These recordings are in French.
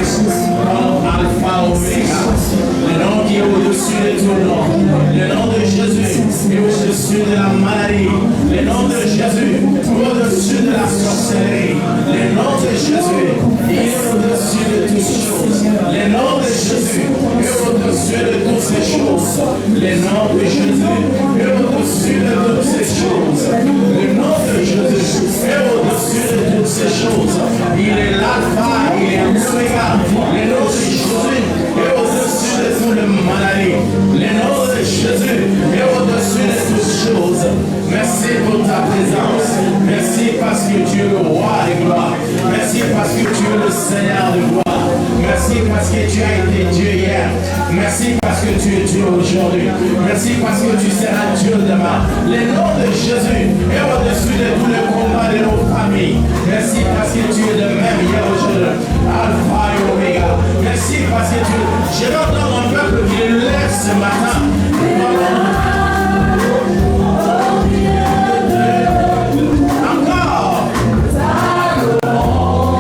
Nom Alpha Omega. Le nom qui est au-dessus de tout nom. Le nom de Jésus est au-dessus de la maladie. Le nom de Jésus est au-dessus de la sorcellerie. Le nom de Jésus est au-dessus de toutes choses. Le nom de Jésus est au-dessus de toutes ces choses. Le nom de Jésus est au-dessus de toutes ces choses. Le nom de Jésus est au-dessus de toutes ces choses. Il est l'alpha, il est l'oméga. Le nom de Jésus est au-dessus de toute la maladie. Le nom de Jésus est au-dessus de toutes choses. Merci pour ta présence. Merci parce que tu es le roi de gloire. Merci parce que tu es le Seigneur de gloire. Merci parce que tu as été Dieu hier. Merci parce que tu es Dieu aujourd'hui. Merci parce que tu seras Dieu demain. Le nom de Jésus est au-dessus de tous les combats de nos familles. Merci parce que tu es le même hier aujourd'hui. Alpha et Omega. Merci parce que tu es... Je vais entendre mon peuple qui le lève ce matin. Encore.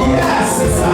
Yes, c'est ça.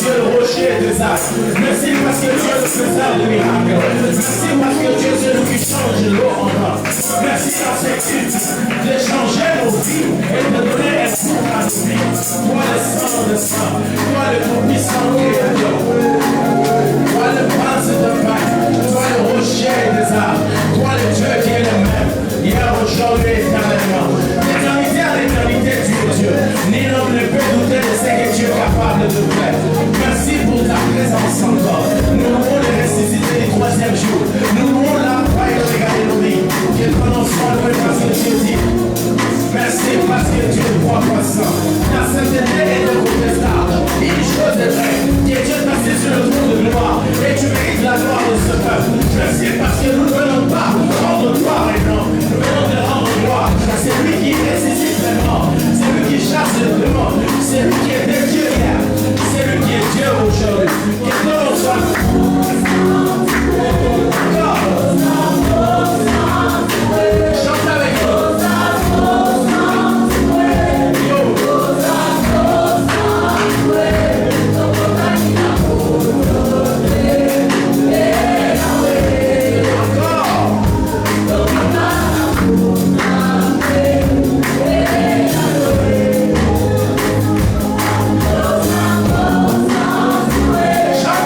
es le rocher des âmes. Merci parce que tu es le faiseur de miracles. Merci parce que tu es celui qui change l'eau en or. Merci dans cette culte de changer nos vies et de donner espoir à nos vies. Toi le sang de sang, toi le tout-puissant Créateur, toi le prince de paix, toi le rocher des âmes, toi le Dieu qui est le même, hier, aujourd'hui, éternellement. D'éternité à l'éternité, tu es Dieu. Ni l'homme ne peut douter de ce que tu es capable de faire. Merci pour ta présence encore. Nous louons les ressuscités du troisième jour. Nous louons la foi et regarder nos vies. Que ton nom soit loué parce que tu dis. Merci parce que tu es roi puissant. Ta sainteté est incontestable. Une chose est vraie, que Dieu t'a assis sur le trône de gloire. Et tu mérites la gloire de ce peuple. Merci parce que nous ne venons pas rendre gloire et non. Nous venons de rendre gloire. C'est lui qui ressuscite les morts. C'est lui qui chasse les démons. C'est lui qui était Dieu hier. C'est lui qui est Dieu aujourd'hui. Que ton nom soit chante avec nous. Shout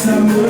Some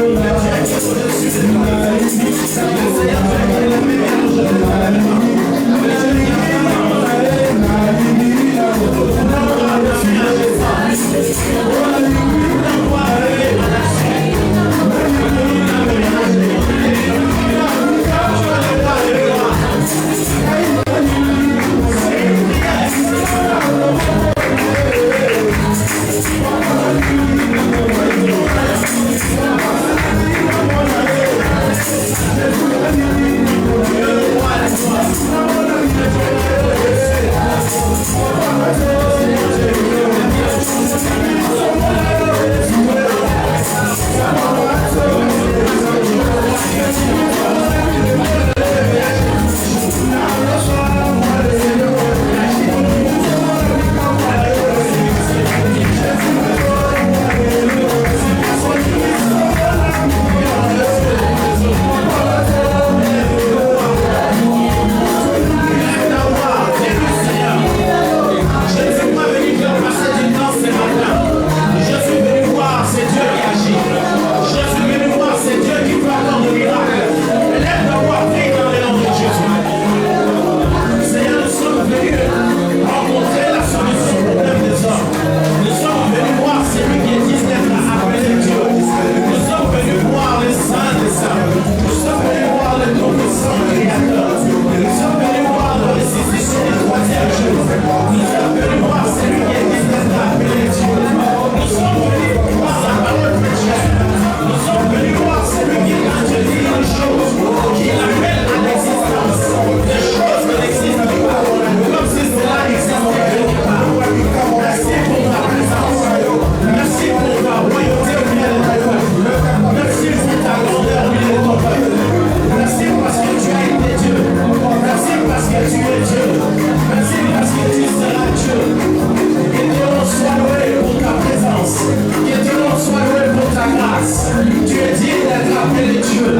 tu es digne d'être appelé Dieu.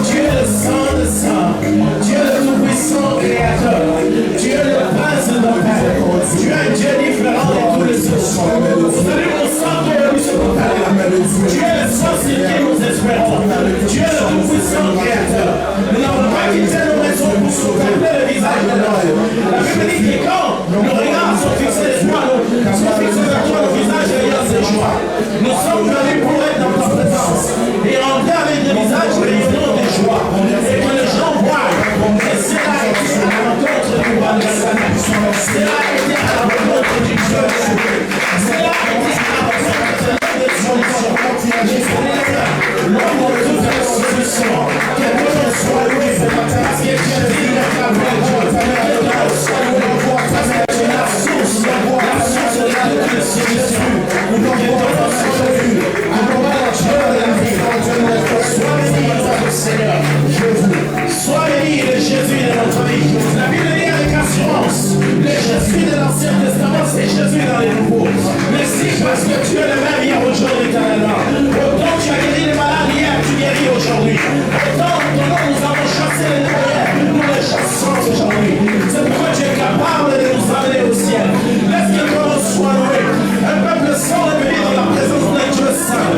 Tu es le sang de sang. Tu es le tout-puissant créateur. Tu es le prince de nos pères. Tu es un Dieu différent de tous les autres. Salut mon sang qui est sur ton père. Tu es le sang sur lequel nous espérons. Tu es le tout-puissant créateur. Nous n'avons pas quitté nos maisons pour contempler le visage de l'homme. La Bible dit que quand nos regards sont fixés sur toi, le visage ayant ses joies. Nous sommes venus pour être dans ta présence et rentrer avec des visages rayonnants de joie. Et que les gens voient que c'est là été à la rencontre du roi de la Satan. C'est là été à la rencontre du Dieu. C'est là été à la rencontre de l'homme de solution. L'homme de toute la solution. Que Dieu soit loué parce que tu es digne d'être appelé Dieu. Que Dieu soit loué parce que tu es la source de la toute solution. Que Dieu soit loué. Sois béni, notre Seigneur. Sois béni le Jésus de notre vie. La Bible dit avec assurance, le Jésus de l'Ancien Testament, c'est Jésus dans les nouveaux. Merci parce que tu es le même hier, aujourd'hui, éternellement. Autant tu as guéri les malades hier, tu guéris aujourd'hui. Autant ton nom nous avons chassé les démons hier, nous les chassons aujourd'hui. C'est pourquoi tu es capable de nous amener au ciel. Laisse que ton nom soit loué. Un peuple sans le béni dans la présence d'un Dieu saint.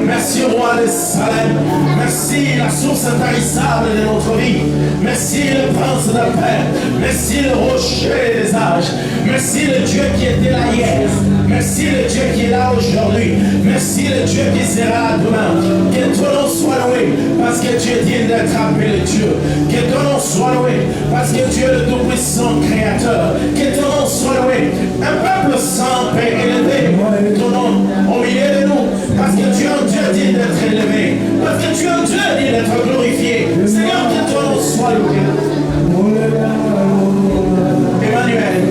Merci roi de Salem. Merci la source intarissable de notre vie. Merci le prince de paix. Merci le rocher des âges. Merci le Dieu qui était là hier. Merci le Dieu qui est là aujourd'hui. Merci le Dieu qui sera là demain. Que ton nom soit loué parce que tu es digne d'être appelé Dieu. Que ton nom soit loué parce que tu es le tout-puissant créateur. Que ton nom soit loué. Un peuple sans paix élevé ton nom au milieu de nous parce que tu es un Dieu digne d'être élevé. Parce que tu es un Dieu digne d'être glorifié. Seigneur, que ton nom soit loué. Emmanuel.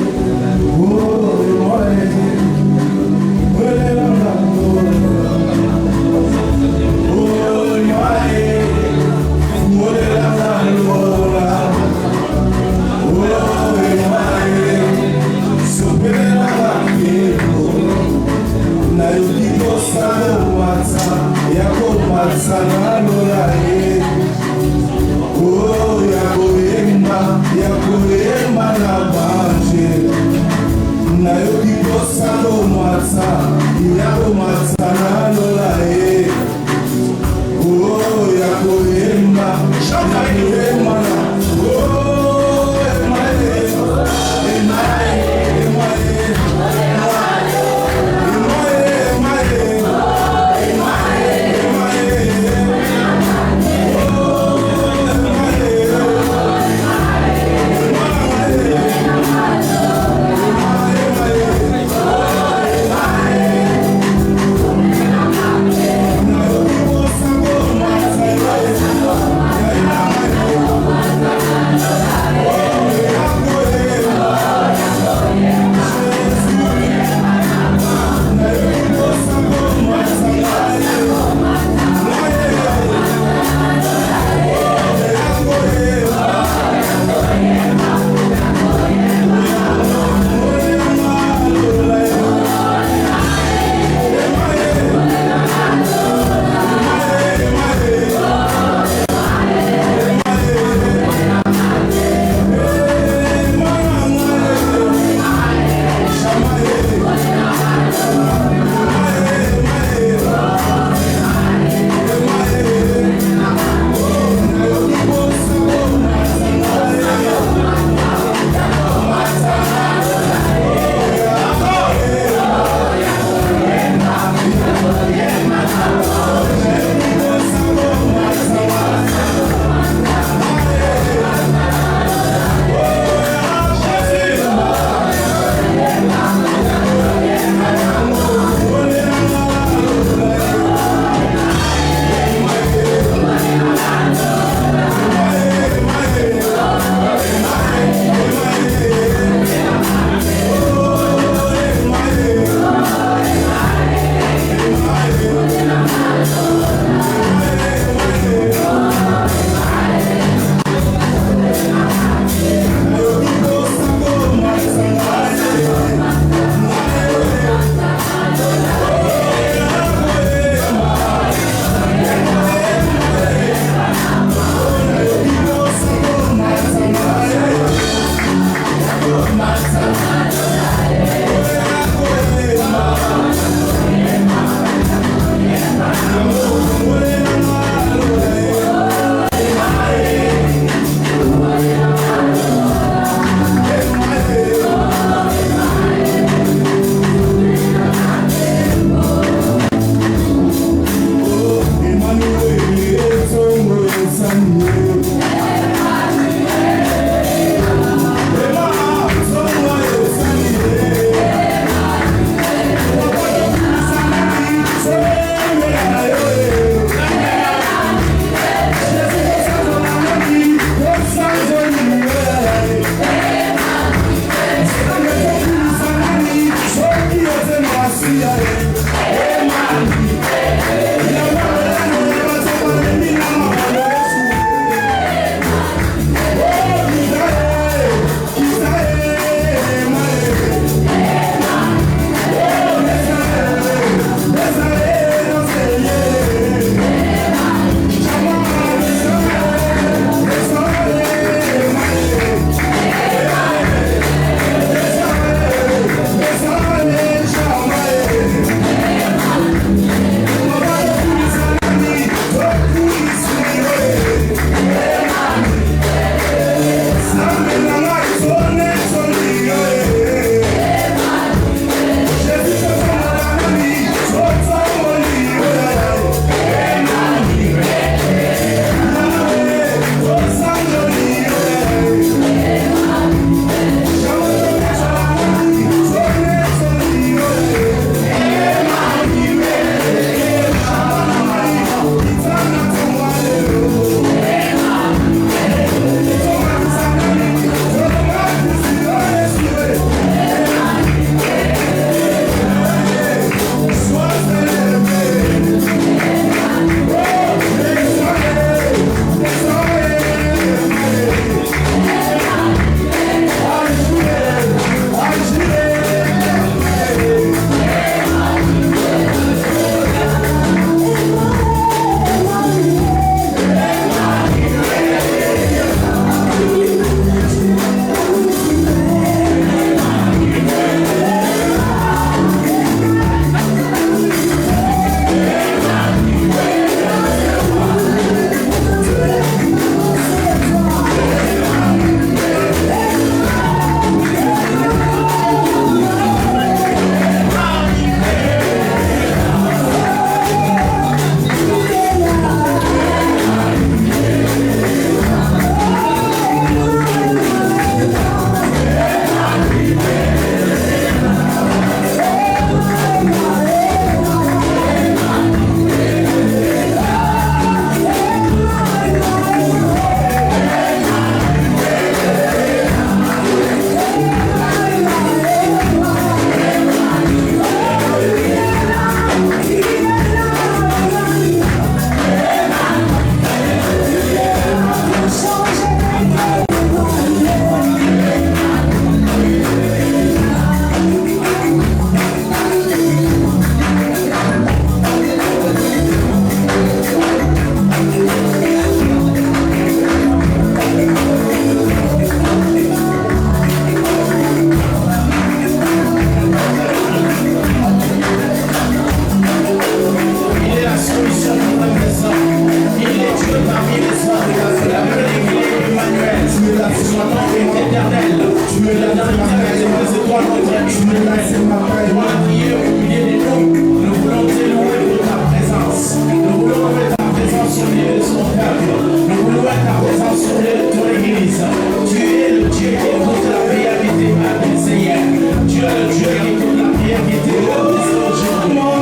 encore sur ton église. Tu es le Dieu qui écoute la prière qui t'est adressée hier. Tu es le Dieu qui écoute la prière qui t'est adressée aujourd'hui.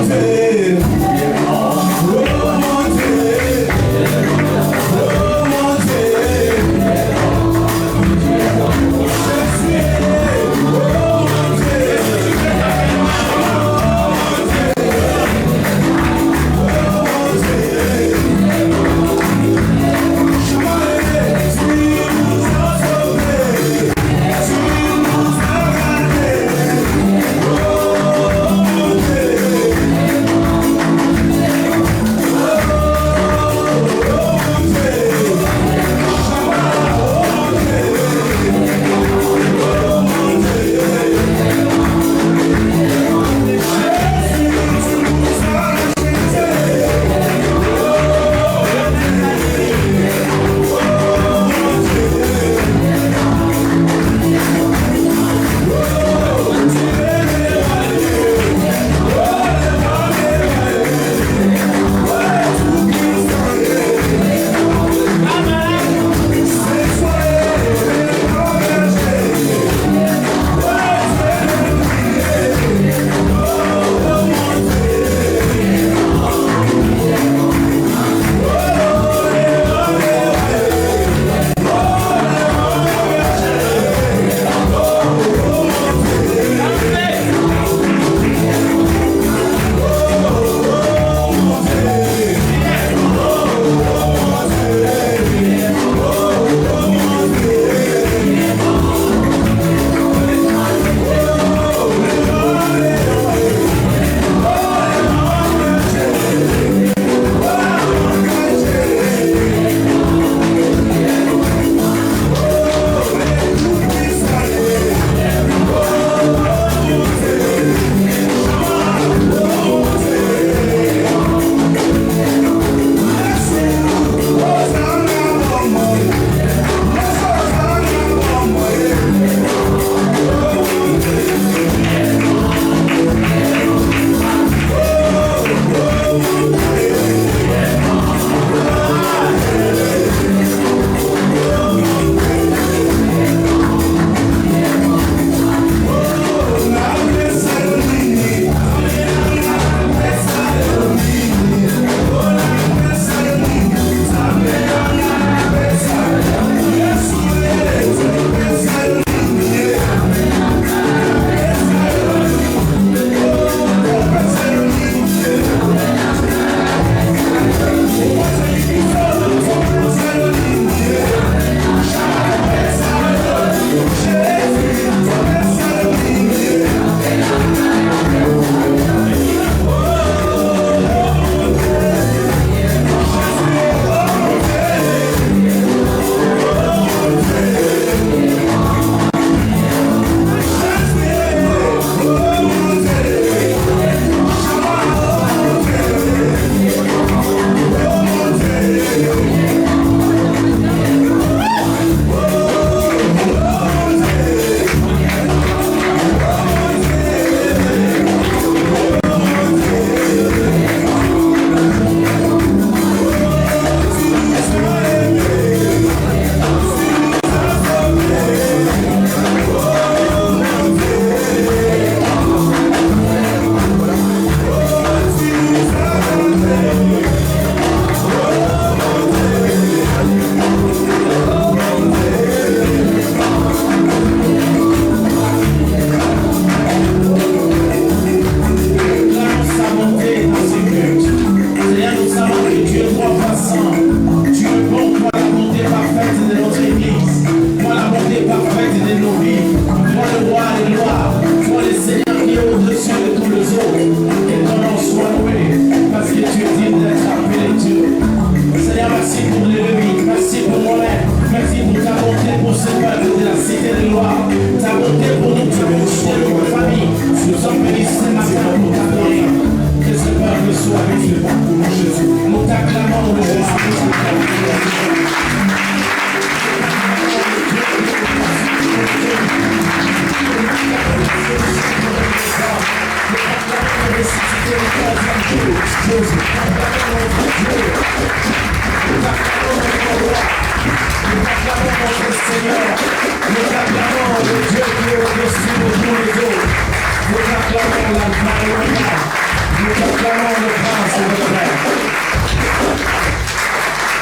Nous t'acclamons le prince et le frère.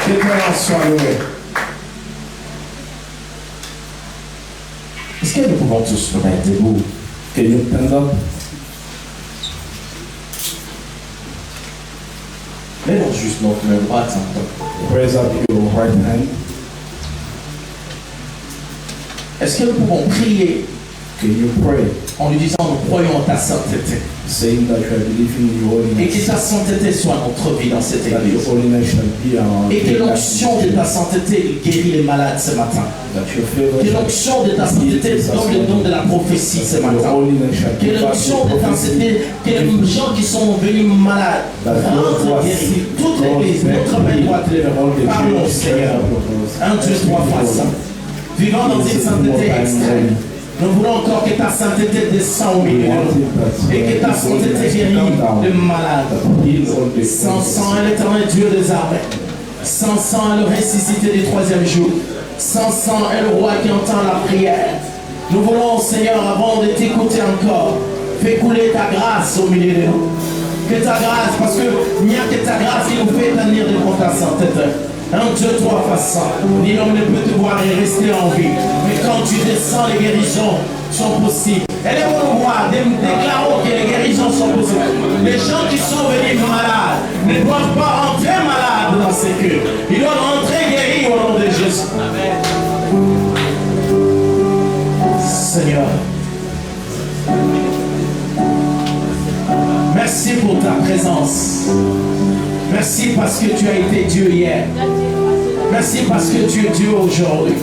Que ton nom soit loué. Est-ce que nous pouvons tous nous mettre debout? Can you stand up? Lèvons juste notre main droite encore. Raise up your right hand. Est-ce que nous pouvons prier Can you pray? en lui disant nous croyons en ta sainteté Saying that you are believing in your et que holiness. ta sainteté soit notre vie dans cette That église your holiness shall be our et que daily l'onction de ta sainteté guérit les malades ce matin. That your favor Que l'onction de ta sainteté donne le don de la prophétie ce your matin. holiness shall Que be back l'onction to de ta prophecy. sainteté, que les gens qui sont venus malades rentrent guéris. Toute l'église, notre main droite lève. Parlons Seigneur. 1, 2, 3 fois ça. Vivant dans une sainteté extrême. Nous voulons encore que ta sainteté descende au milieu de nous et que ta sainteté guérit les malades. Sans sang est l'éternel Dieu des armées. Sans sang est le ressuscité du troisième jour. Sans sang est le roi qui entend la prière. Nous voulons, Seigneur, avant de t'écouter encore, fais couler ta grâce au milieu de nous. Que ta grâce, parce qu'il n'y a que ta grâce qui nous fait tenir devant ta sainteté. 1, 2, 3 face ça. Ni l'homme ne peut te voir et rester en vie. Mais quand tu descends, les guérisons sont possibles. Allez-vous voir, déclarons que les guérisons sont possibles. Les gens qui sont venus malades ne doivent pas entrer malades dans ces cœurs. Ils doivent entrer guéris au nom de Jésus. Seigneur, merci pour ta présence. Merci parce que tu as été Dieu hier. Merci parce que tu es Dieu aujourd'hui.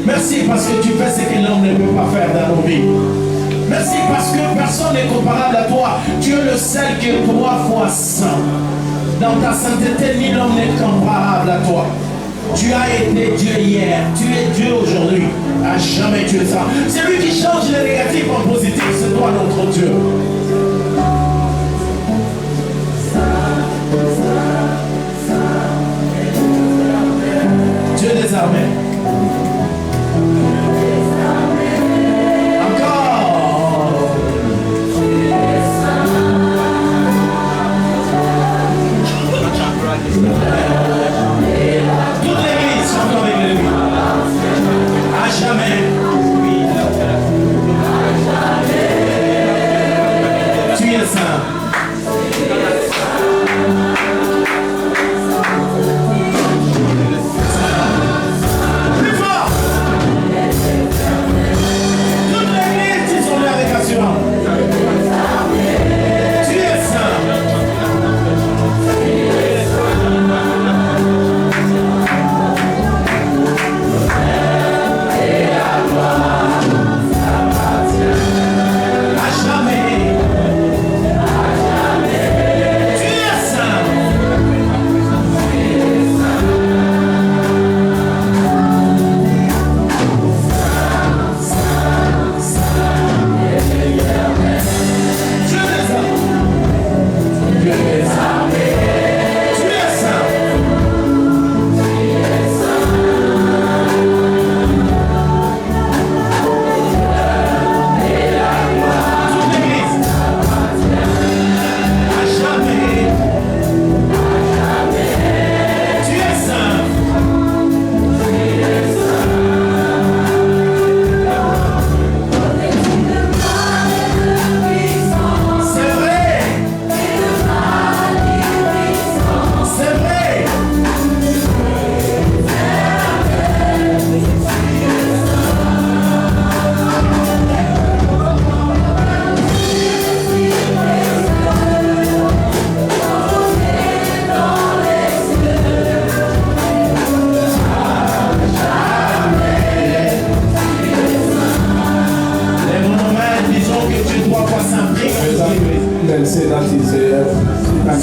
Merci parce que tu fais ce que l'homme ne peut pas faire dans nos vies. Merci parce que personne n'est comparable à toi. Tu es le seul qui est 3 fois saint. Dans ta sainteté, ni l'homme n'est comparable à toi. Tu as été Dieu hier, tu es Dieu aujourd'hui. À jamais tu es ça. C'est lui qui change le négatif en positif, c'est toi notre Dieu. Dieu des armées. Encore. Toute l'église chante avec lui. À jamais. Tu es saint. Plus fort. Toute l'église dit son nom avec assurance. Tu es saint. À jamais. Tu es saint. Dieu des armées. Dieu des armées. Tu es saint. Toute l'église. À jamais. Tu es saint. C'est vrai. C'est vrai. Lève nos mains, disons que tu es 3 fois saint. Prie pour Raise ton up église. and say that is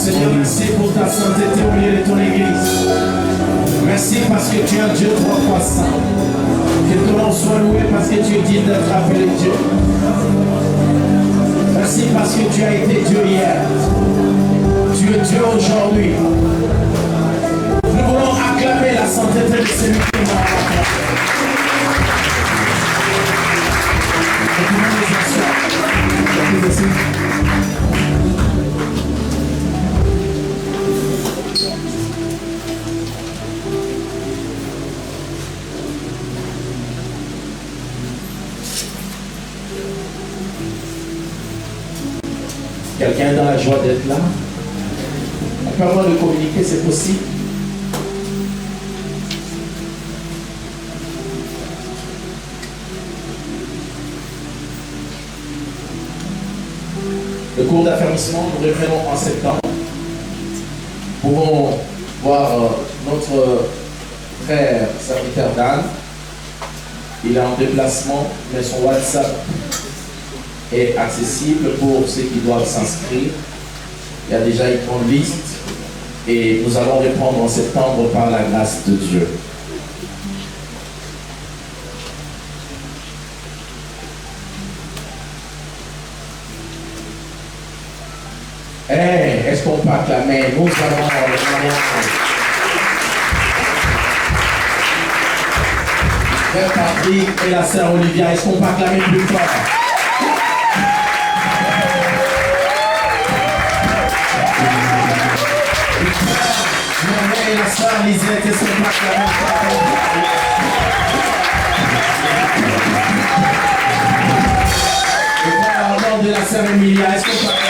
Seigneur, merci pour ta sainteté au milieu de ton église. Merci parce que tu es un Dieu 3 fois saint. Que ton nom soit loué parce que tu es digne d'être appelé Dieu. Merci parce que tu as été Dieu hier. Tu es Dieu aujourd'hui. Nous voulons acclamer la sainteté de celui qui est mort à la croix. Et tout le monde les assoit. Quelqu'un dans la joie d'être là? On peut avoir de communiquer, c'est possible. Le cours d'affermissement, nous reprenons en septembre. Nous pouvons voir notre frère serviteur Dan. Il est en déplacement, mais son WhatsApp est accessible pour ceux qui doivent s'inscrire. Il y a déjà une grande liste et nous allons reprendre en septembre par la grâce de Dieu. Hey, est-ce qu'on peut acclamer? Nous allons Frère Patrick et la sœur Olivia, est-ce qu'on peut acclamer plus fort? Et la sœur Lisette, est-ce qu'on peut acclamer plus fort? Et frère Arnaud de la sœur Emilia, est-ce qu'on peut acclamer?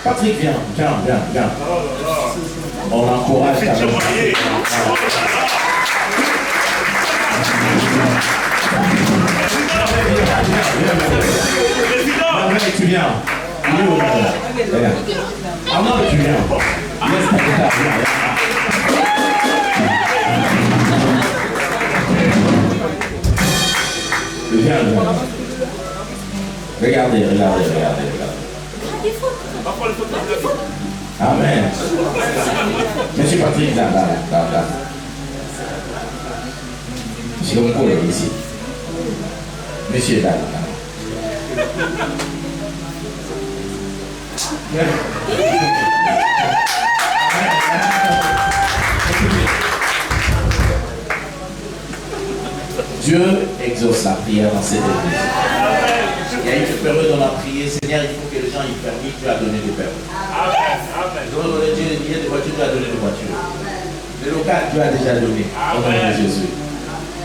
Patrick, viens. On encourage ta main. Tu viens. Il est où là? Ah non, tu viens. Laisse ta guitare, viens. Regardez. Amen. Monsieur Patrick, là. Monsieur Gonco est ici. Monsieur là. Dieu exauce la prière dans cette église. Il y a une période où on a prié, Seigneur, il faut que les gens y permettent, tu as donné des permis. Amen. Dieu, il y a des voitures, tu as donné des voitures. Le local, tu as déjà donné. Au nom de Jésus.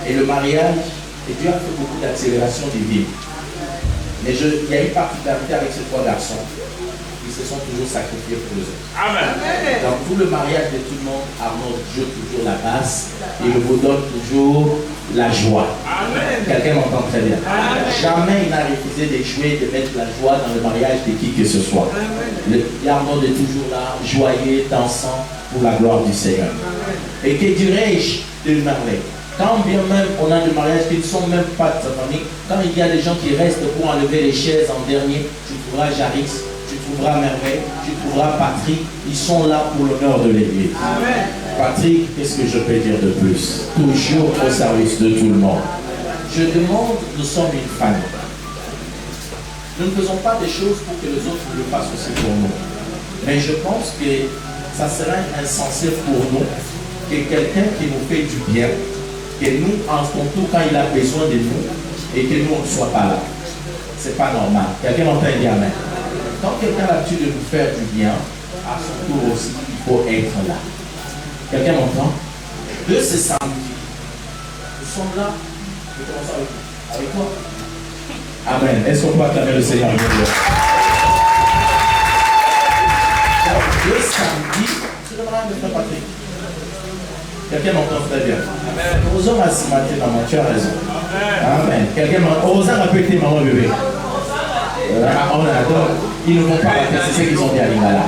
Et le mariage, et Dieu a fait beaucoup d'accélération des vies. Mais il y a une particularité avec ces trois garçons. Ils se sont toujours sacrifiés pour eux. Amen. Dans tout le mariage de tout le monde, Arnaud joue toujours la basse et il vous donne toujours la joie. Quelqu'un m'entend très bien. Amen. Jamais il n'a refusé de jouer, de mettre la joie dans le mariage de qui que ce soit. Arnaud est toujours là, joyeux, dansant pour la gloire du Seigneur. Amen. Et que dirais-je de merveille? Quand bien même on a des mariages qui ne sont même pas sataniques, quand il y a des gens qui restent pour enlever les chaises en dernier, tu trouveras Jaris, tu trouveras Merveille, tu trouveras Patrick, ils sont là pour l'honneur de l'église. Patrick, qu'est-ce que je peux dire de plus? Toujours au service de tout le monde. Je demande, nous sommes une famille. Nous ne faisons pas des choses pour que les autres le fassent aussi pour nous. Mais je pense que ça serait insensé pour nous que quelqu'un qui nous fait du bien, que nous, en son tour, quand il a besoin de nous, et que nous, on ne soit pas là. C'est pas normal. Quelqu'un m'entend dire amen. Quand quelqu'un a l'habitude de nous faire du bien, à son tour aussi, il faut être là. Quelqu'un m'entend? De ce samedi, nous sommes là. Je commence avec toi. Amen. Est-ce qu'on peut acclamer le Seigneur? Le samedi, c'est le mariage de Frère Patrick. Quelqu'un m'entend très bien. Amen. Osons à ce matin, maman, tu as raison. Amen. Quelqu'un m'entend. Osons répéter, maman bébé. Ils ne vont pas rater, c'est ce qu'ils ont dit à Lingala.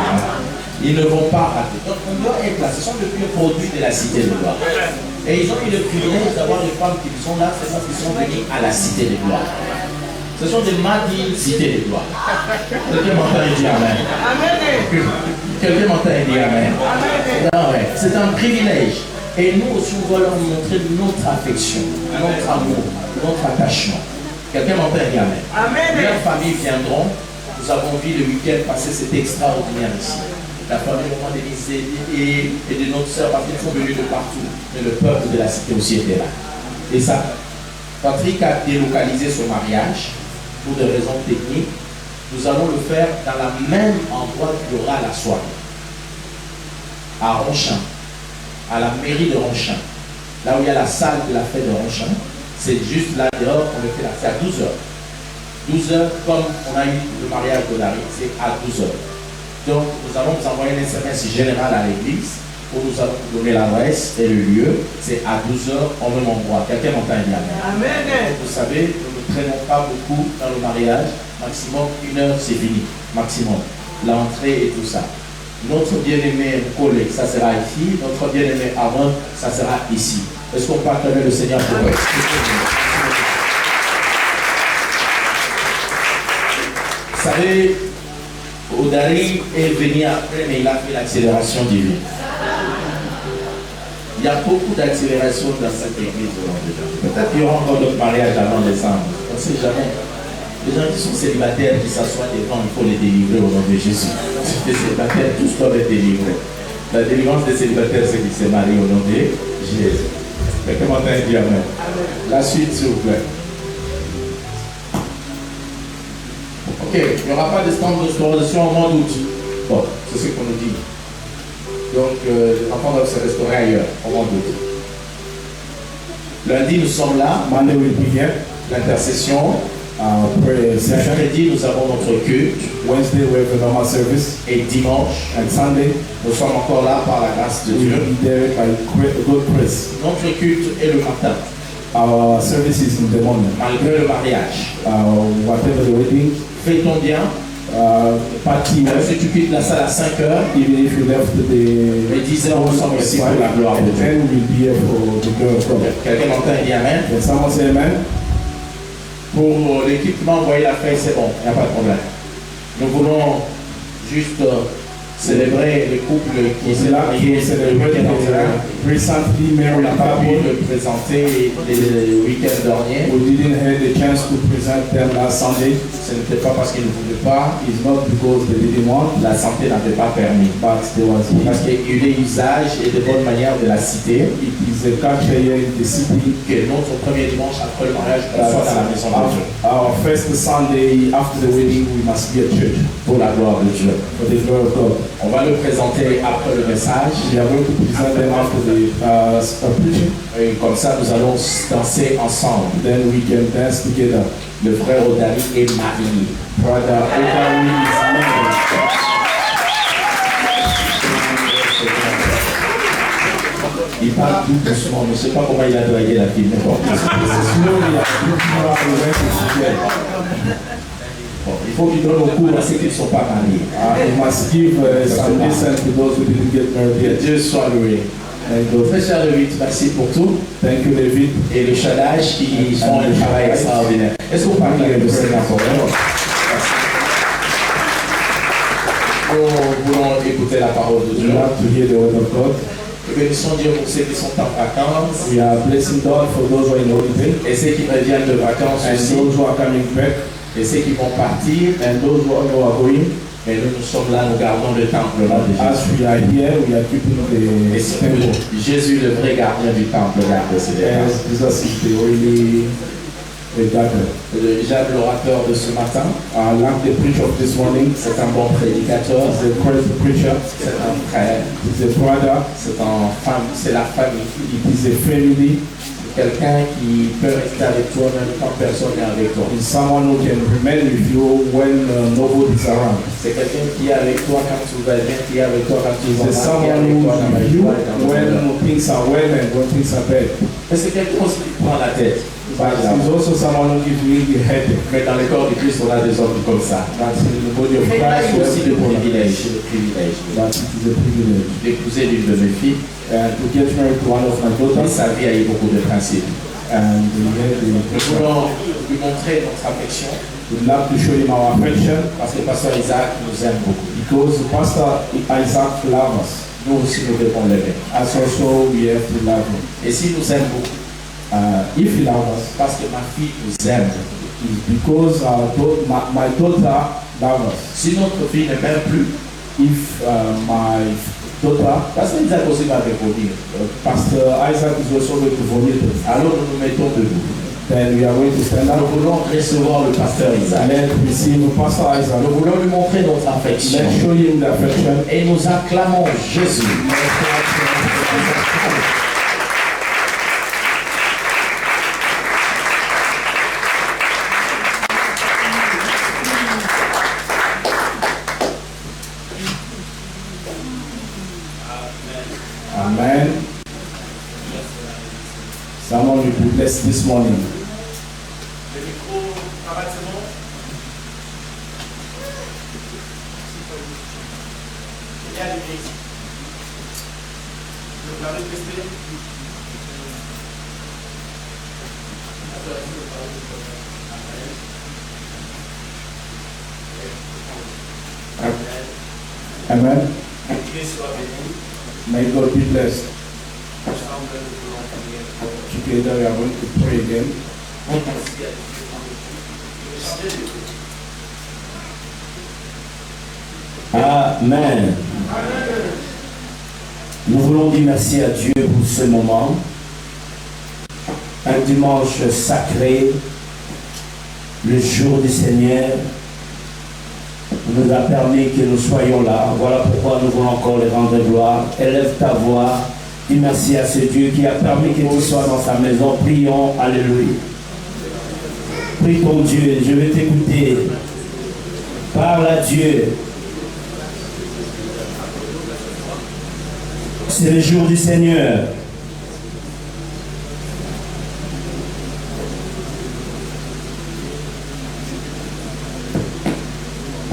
Ils ne vont pas rater. Donc on doit être là. Ce sont les purs produits de la cité de gloire. Et ils ont eu le privilège d'avoir des femmes qui sont là, c'est parce qu'ils sont venus à la cité de gloire. Ce sont des madines cité de gloire. Quelqu'un m'entend et dit amen. Quelqu'un m'entend et dit amen. C'est un privilège. Et nous aussi, nous voulons montrer notre affection, notre amour, notre attachement. Quelqu'un m'entend et dit amen. Leurs familles viendront. Nous avons vu le week-end passé, c'était extraordinaire ici. La famille d'Élise et de notre sœur, parce qu'ils sont venus de partout. Mais le peuple de la cité aussi était là. Et ça, Patrick a délocalisé son mariage pour des raisons techniques. Nous allons le faire dans le même endroit qu'il y aura la soirée. À Ronchin, à la mairie de Ronchin. Là où il y a la salle de la fête de Ronchin. C'est juste là dehors, on le fait là. C'est à 12h. 12h, comme on a eu le mariage de Larry, c'est à 12h. Donc, nous allons vous envoyer un SMS général à l'église où nous allons vous donner l'adresse et le lieu. C'est à 12h au même endroit. Quelqu'un m'entend dire Amen. Vous savez, nous ne traînons pas beaucoup dans le mariage. Maximum 1 heure, c'est fini. Maximum. L'entrée et tout ça. Notre bien-aimé collègue, ça sera ici. Notre bien-aimé Aaron, ça sera ici. Est-ce qu'on peut acclamer le Seigneur pour eux? Vous savez, Odari est venu après, mais il a fait l'accélération divine. Il y a beaucoup d'accélération dans cette église aujourd'hui. Peut-être qu'il y aura encore d'autres mariages avant décembre. On ne sait jamais. Les gens qui sont célibataires, qui s'assoient devant, il faut les délivrer au nom de Jésus. Les célibataires, tous doivent être délivrés. La délivrance des célibataires, c'est qu'ils se marient au nom de Jésus. Comment t'as dit Amen? La suite, s'il vous plaît. Ok, il n'y aura pas de stand de scorisation au mois d'août. Bon, c'est ce qu'on nous dit. Donc, les enfants doivent se restaurer ailleurs au mois d'août. Lundi, nous sommes là. Monday we'll be here. L'intercession. Prayer session. Mercredi, nous avons notre culte. Wednesday we have a normal service. Et dimanche, And Sunday nous sommes encore là par la grâce de we Dieu. will be there by good grace. Notre culte est le matin, Our service is in the morning. malgré le mariage. Whatever the wedding, Fait-on bien? party, Même si tu quittes la salle à 5 heures, even if you left et 10 heures, nous sommes ici pour la gloire de Dieu. then we'll be here for the glory of God. Quelqu'un m'entend et dit Amen. Can someone say amen? Pour l'équipement, envoyer la feuille, c'est bon, il n'y a pas de problème. Nous voulons juste célébrer les couples qui C'est s'est là mariés qui le week-end dernier. recently On married n'a pas pu couple. le présenter le week-end dernier. We didn't have the chance to present them last Sunday. Ce n'était pas parce qu'ils ne voulaient pas, It's not because they didn't want, la santé n'avait pas permis. but there was Parce qu'il y a eu des usages et de bonnes manières de la cité it is a culture here in the city. que notre premier dimanche après le mariage, on soit dans la maison de Dieu. Our first Sunday after the wedding, we must be at church Pour la gloire de Dieu. for the glory of God. On va le présenter après le message. We are going to present them after the preaching. Et comme ça, nous allons danser ensemble. Then we can dance together. Le frère Odari est marié. Brother Odari is married. Il parle tout doucement, mais je ne sais pas comment il a dragué la fille, mais bon. Slowly, we went together. Bon, il faut qu'il donne au cours à ceux qui ne sont pas mariés. We must give some listen to those who didn't get married Que yet. Dieu soit loué. And God, Très cher David, merci pour tout. thank you, David. Et le Shaddai qui font un travail extraordinaire. Est-ce qu'on parle de le Seigneur pour nous? Nous voulons écouter la parole de We Dieu. love to hear the word of God. Et bénissons Dieu pour ceux qui sont en vacances We are blessing God for those who are in holiday et ceux qui reviennent de vacances and aussi those who are coming back et ceux qui vont partir. and those who are going. Mais nous sommes là, nous gardons le temple là de As Jésus. we are here, we are keeping Et the c'est temple. Jésus, le vrai gardien du temple, garde ces détails. As Jesus is the only gardener. J'aime l'orateur de ce matin. Like the preacher of this morning, C'est un bon prédicateur. is a great preacher, C'est un frère. is a brother, C'est la famille. it is a family, Quelqu'un qui peut rester avec toi même quand personne n'est avec toi. is someone who can remain with you when nobody is around. C'est quelqu'un qui est avec toi quand tout va bien, qui est avec toi quand tout va It's mal, qui est someone avec who toi dans la is with you joie et dans le bonheur. when things are well and when things are bad. Mais c'est quelqu'un aussi qui prend la tête. But it's also someone who gives you the headache. Mais dans le corps de Christ, on a des hommes comme ça. But in the body of Mais il a Christ, eu we aussi have le people like privilège, le privilège that. It is a privilege. d'épouser l'une de mes filles. To get married to one of my Et daughters, sa vie a eu beaucoup de principes. and we had Nous the voulons lui montrer notre affection we'd love to show him our affection parce que Pasteur Isaac nous aime beaucoup. because Pastor Isaac loves us. Nous aussi, nous devons l'aimer. As also we have to love him. Et s'il nous aime beaucoup, If he loves us, parce que ma fille nous aime. it's because my daughter loves us. Si notre fille ne m'aime plus, If my daughter, Pasteur Isaac aussi va répondre. Pastor Isaac is also going to vomit us, Alors nous nous mettons debout. then we are going to stand Nous up. voulons recevoir le Pasteur Isaac. Let's receive Pastor Isaac. Nous voulons lui montrer notre affection. Let's show him the affection. Et nous acclamons Jésus. be blessed this morning. Le micro, travail, c'est bon? Il y a l'église. Vous parlez de tester? Amen. L'église soit bénie. May God be blessed. Ensemble, nous voulons prier. Together we are going to pray again. Merci à Dieu. Amen. Nous voulons dire merci à Dieu pour ce moment. Un dimanche sacré, le jour du Seigneur nous a permis que nous soyons là. Voilà pourquoi nous voulons encore les rendre gloire. Élève ta voix. Dis merci à ce Dieu qui a permis que tu sois dans sa maison. Prions. Alléluia. Prie ton Dieu. Je vais t'écouter. Parle à Dieu. C'est le jour du Seigneur.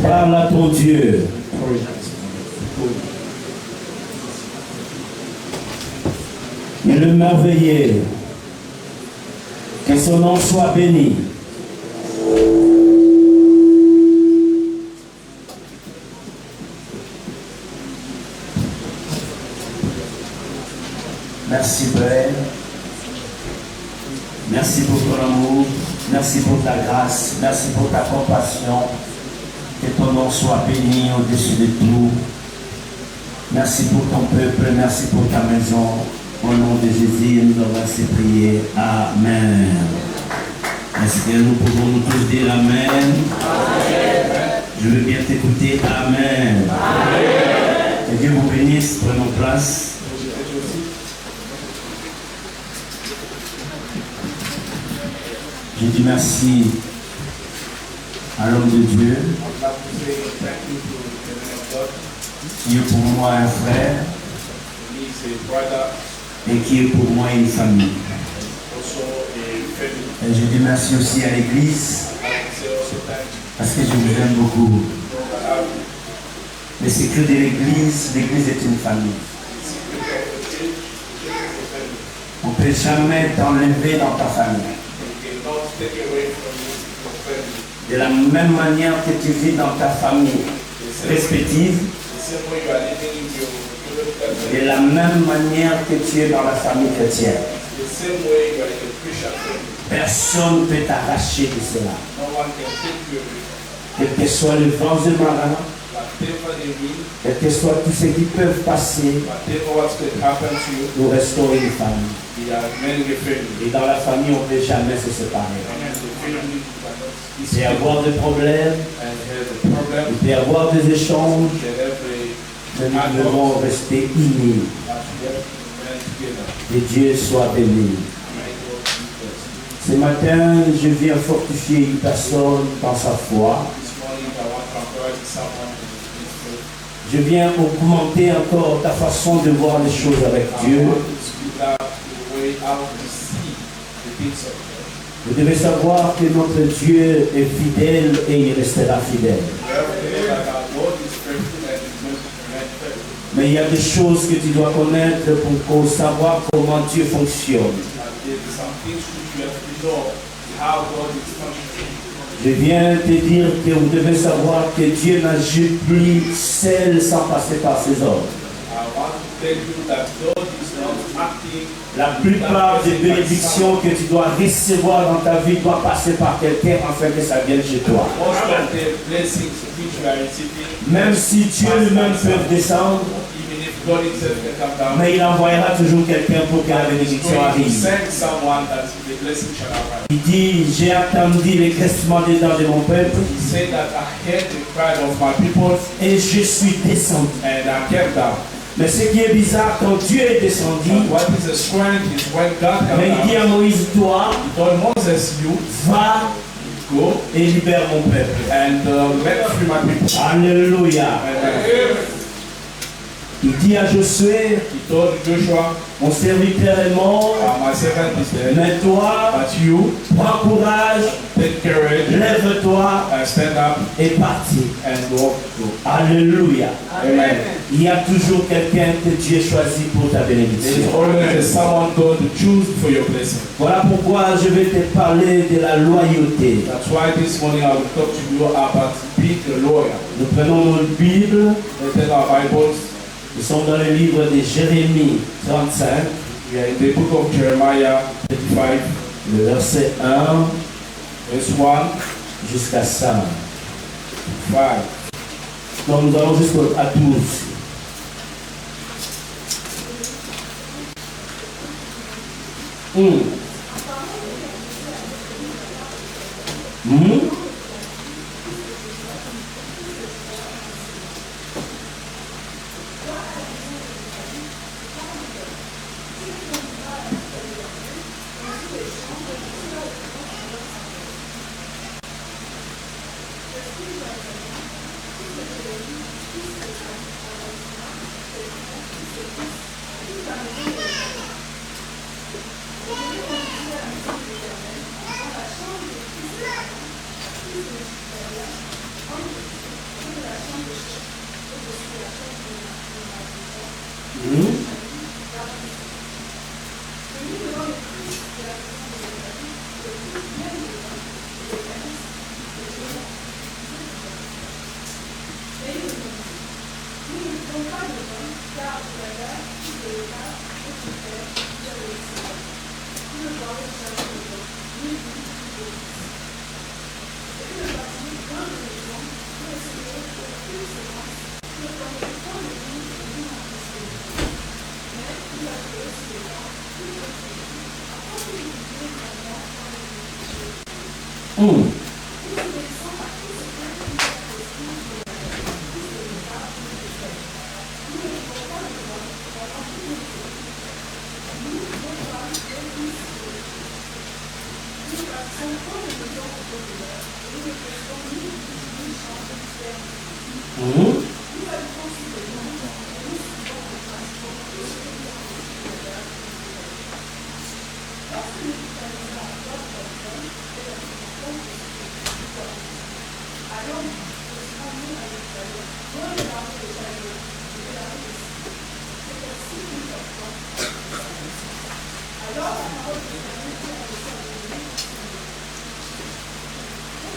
Parle à ton Dieu. Et le merveilleux. Que son nom soit béni. Merci Père. Merci pour ton amour. Merci pour ta grâce. Merci pour ta compassion. Que ton nom soit béni au-dessus de tout. Merci pour ton peuple. Merci pour ta maison. Au nom de Jésus, nous avons ainsi prié. Amen. Est-ce que nous pouvons nous tous dire Amen? Amen. Je veux bien t'écouter. Amen. Amen. Que Dieu vous bénisse. Prenons place. Je dis merci à l'homme de Dieu, qui est pour moi un frère et qui est pour moi une famille. Et je dis merci aussi à l'église parce que je vous aime beaucoup. Le secret de l'église est une famille. On ne peut jamais t'enlever dans ta famille. De la même manière que tu vis dans ta famille respective, de la même manière que tu es dans la famille chrétienne. Personne ne peut t'arracher de cela. Quel que soit le vent de marin, quel que soit tout ce qui peut passer, nous restons une famille. Et dans la famille, on ne peut jamais se séparer. Il peut y avoir des problèmes, il peut y avoir des échanges, mais nous devons rester unis. Que Dieu soit béni. Ce matin, je viens fortifier une personne dans sa foi. Je viens augmenter encore ta façon de voir les choses avec Dieu. Vous devez savoir que notre Dieu est fidèle et il restera fidèle. Mais il y a des choses que tu dois connaître pour savoir comment Dieu fonctionne. Je viens te dire que vous devez savoir que Dieu n'agit plus seul sans passer par ses ordres. La plupart des bénédictions que tu dois recevoir dans ta vie doivent passer par quelqu'un afin que ça vienne chez toi. Même si Dieu lui-même peut descendre, mais il envoyera toujours quelqu'un pour que la bénédiction arrive. Il dit, j'ai entendu les crissements des dents de mon peuple et je suis descendu. Mais ce qui est bizarre, quand Dieu est descendu, mais il dit à Moïse, toi, va et libère mon peuple. Alléluia. Il dit à Josué, He told Joshua, mon serviteur est mort, my servant is dead, mais toi, but you prends courage, take courage lève-toi and stand up et partis. and go. Alléluia. Amen. Il y a toujours quelqu'un que Dieu choisit pour ta There is bénédiction. always someone God to choose for your blessing. Voilà pourquoi je vais te parler de la loyauté. That's why this morning I will talk to you about being a lawyer. Nous prenons notre Bible, Let's take our Bibles. nous sommes dans le livre de Jérémie 35, We are in the book of Jeremiah 35, le verset 1 verse 1, jusqu'à 5. 5. Donc nous allons jusqu'à 12.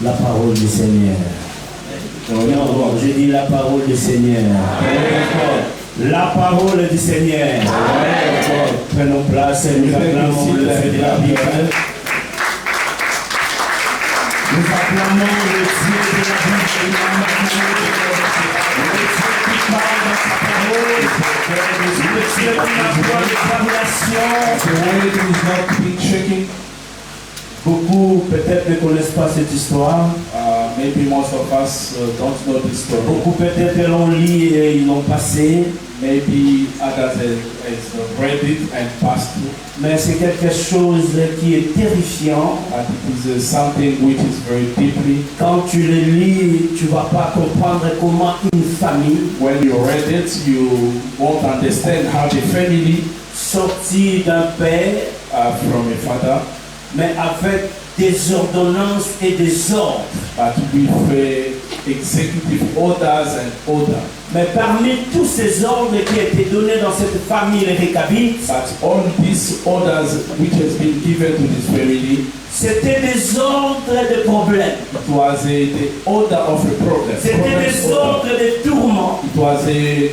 La parole du Seigneur. Non, j'ai dit la parole du Seigneur. La parole du Seigneur. Prenons place et nous acclamons le feu de la Bible. Nous acclamons le Dieu de la Bible. Le Dieu qui parle dans sa parole. Le Dieu qui envoie les révélations. Beaucoup peut-être ne connaissent pas cette histoire. Maybe most of us don't know this story. Beaucoup peut-être l'ont lu et ils l'ont passé. Maybe others have read it and passed through. Mais c'est quelque chose qui est terrifiant. But it is something which is very deeply. Quand tu le lis, tu ne vas pas comprendre comment une famille, When you read it, you won't understand how the family sortie d'un père, from a father, mais avec des ordonnances et des ordres. but with executive orders and order. Mais parmi tous ces ordres qui étaient donnés dans cette famille, les Récabites, But all these orders which has been given to this family, c'était des ordres de problèmes. it was the order of a problem. C'était Problems des order. ordres de tourment. It was a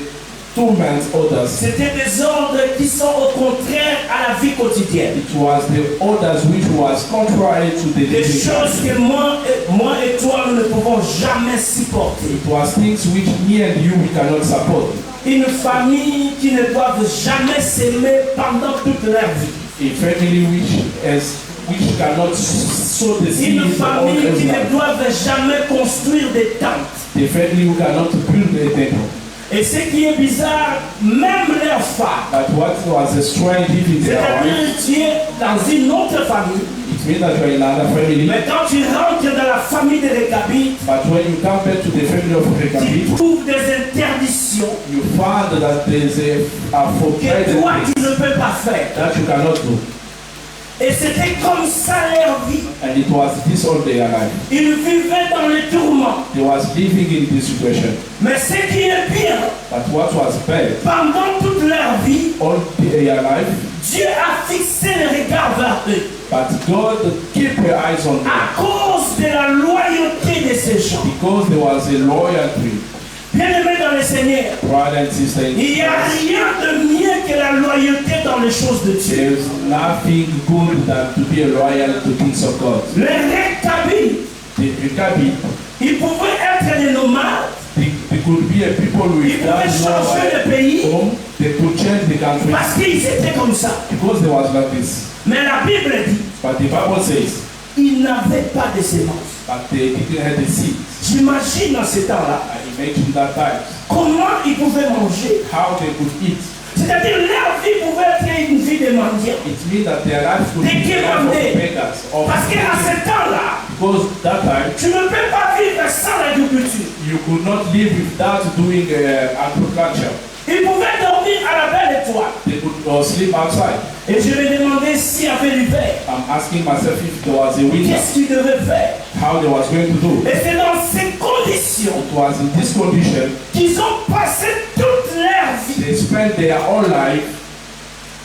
torment orders. C'était des ordres qui sont au contraire à la vie quotidienne. It was the orders which was contrary to the Des living choses life. que moi et toi, nous ne pouvons jamais supporter. It was things which me and you we cannot support. Une famille qui ne doit jamais s'aimer pendant toute leur vie. A family which cannot sow the seed Une in famille all qui ne life. doit jamais construire des tentes. The family who cannot build a temple. Et ce qui est bizarre, même leurs femmes, But what was strange if it c'est-à-dire tu es dans une autre famille, it It means that you are in another family. Mais quand tu rentres dans la famille des Récabites, But when you come back to the family of tu Rekabit, trouves des interdictions you find that there is a que forbidden toi things tu ne peux pas faire. that you cannot do. Et c'était comme ça leur vie. And it was this all their life. Ils vivaient dans le tourment. They was living in this situation. Mais ce qui est pire, But what was bad, pendant toute leur vie, all their life, Dieu a fixé le regard vers eux. but God keep her eyes on them À cause de la loyauté de ces gens. because there was a loyalty. Bien-aimés dans le Seigneur, Brother and sister, il n'y a rien de mieux que la loyauté dans les choses de Dieu. there's nothing good than to be loyal to things of God. Les Récabites, The Rekabit, ils pouvaient être des nomades, they could be a people ils with pouvaient changer de pays home. They could change the country parce qu'ils étaient comme ça. because there was like this. Mais la Bible dit, But the Bible says, ils n'avaient pas de sémence. but they didn't have the seed. J'imagine dans ce temps-là, I imagine that time comment ils pouvaient manger. how they could eat. C'est-à-dire leur vie pouvait être une vie de mendiant. It means that their life could be the life of beggars. Parce qu'à ce temps-là, Because that time tu ne peux pas vivre sans l'agriculture. you could not live without doing agriculture. Ils pouvaient dormir à la belle étoile. They could sleep outside. Et je me demandais s'il y avait l'hiver, I'm asking myself if there was a winter, qu'est-ce qu'ils devaient faire. how they was going to do. Et c'est dans ces conditions It was in this condition qu'ils ont passé toute leur vie. they spent their whole life,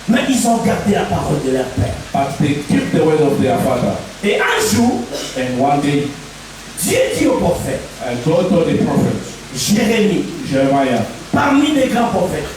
Mais ils ont gardé la parole de leur père. but they kept the word of their father. Et un jour, And one day, Dieu dit au prophète, and God told the prophet Jérémie, Jeremiah, parmi les grands prophètes,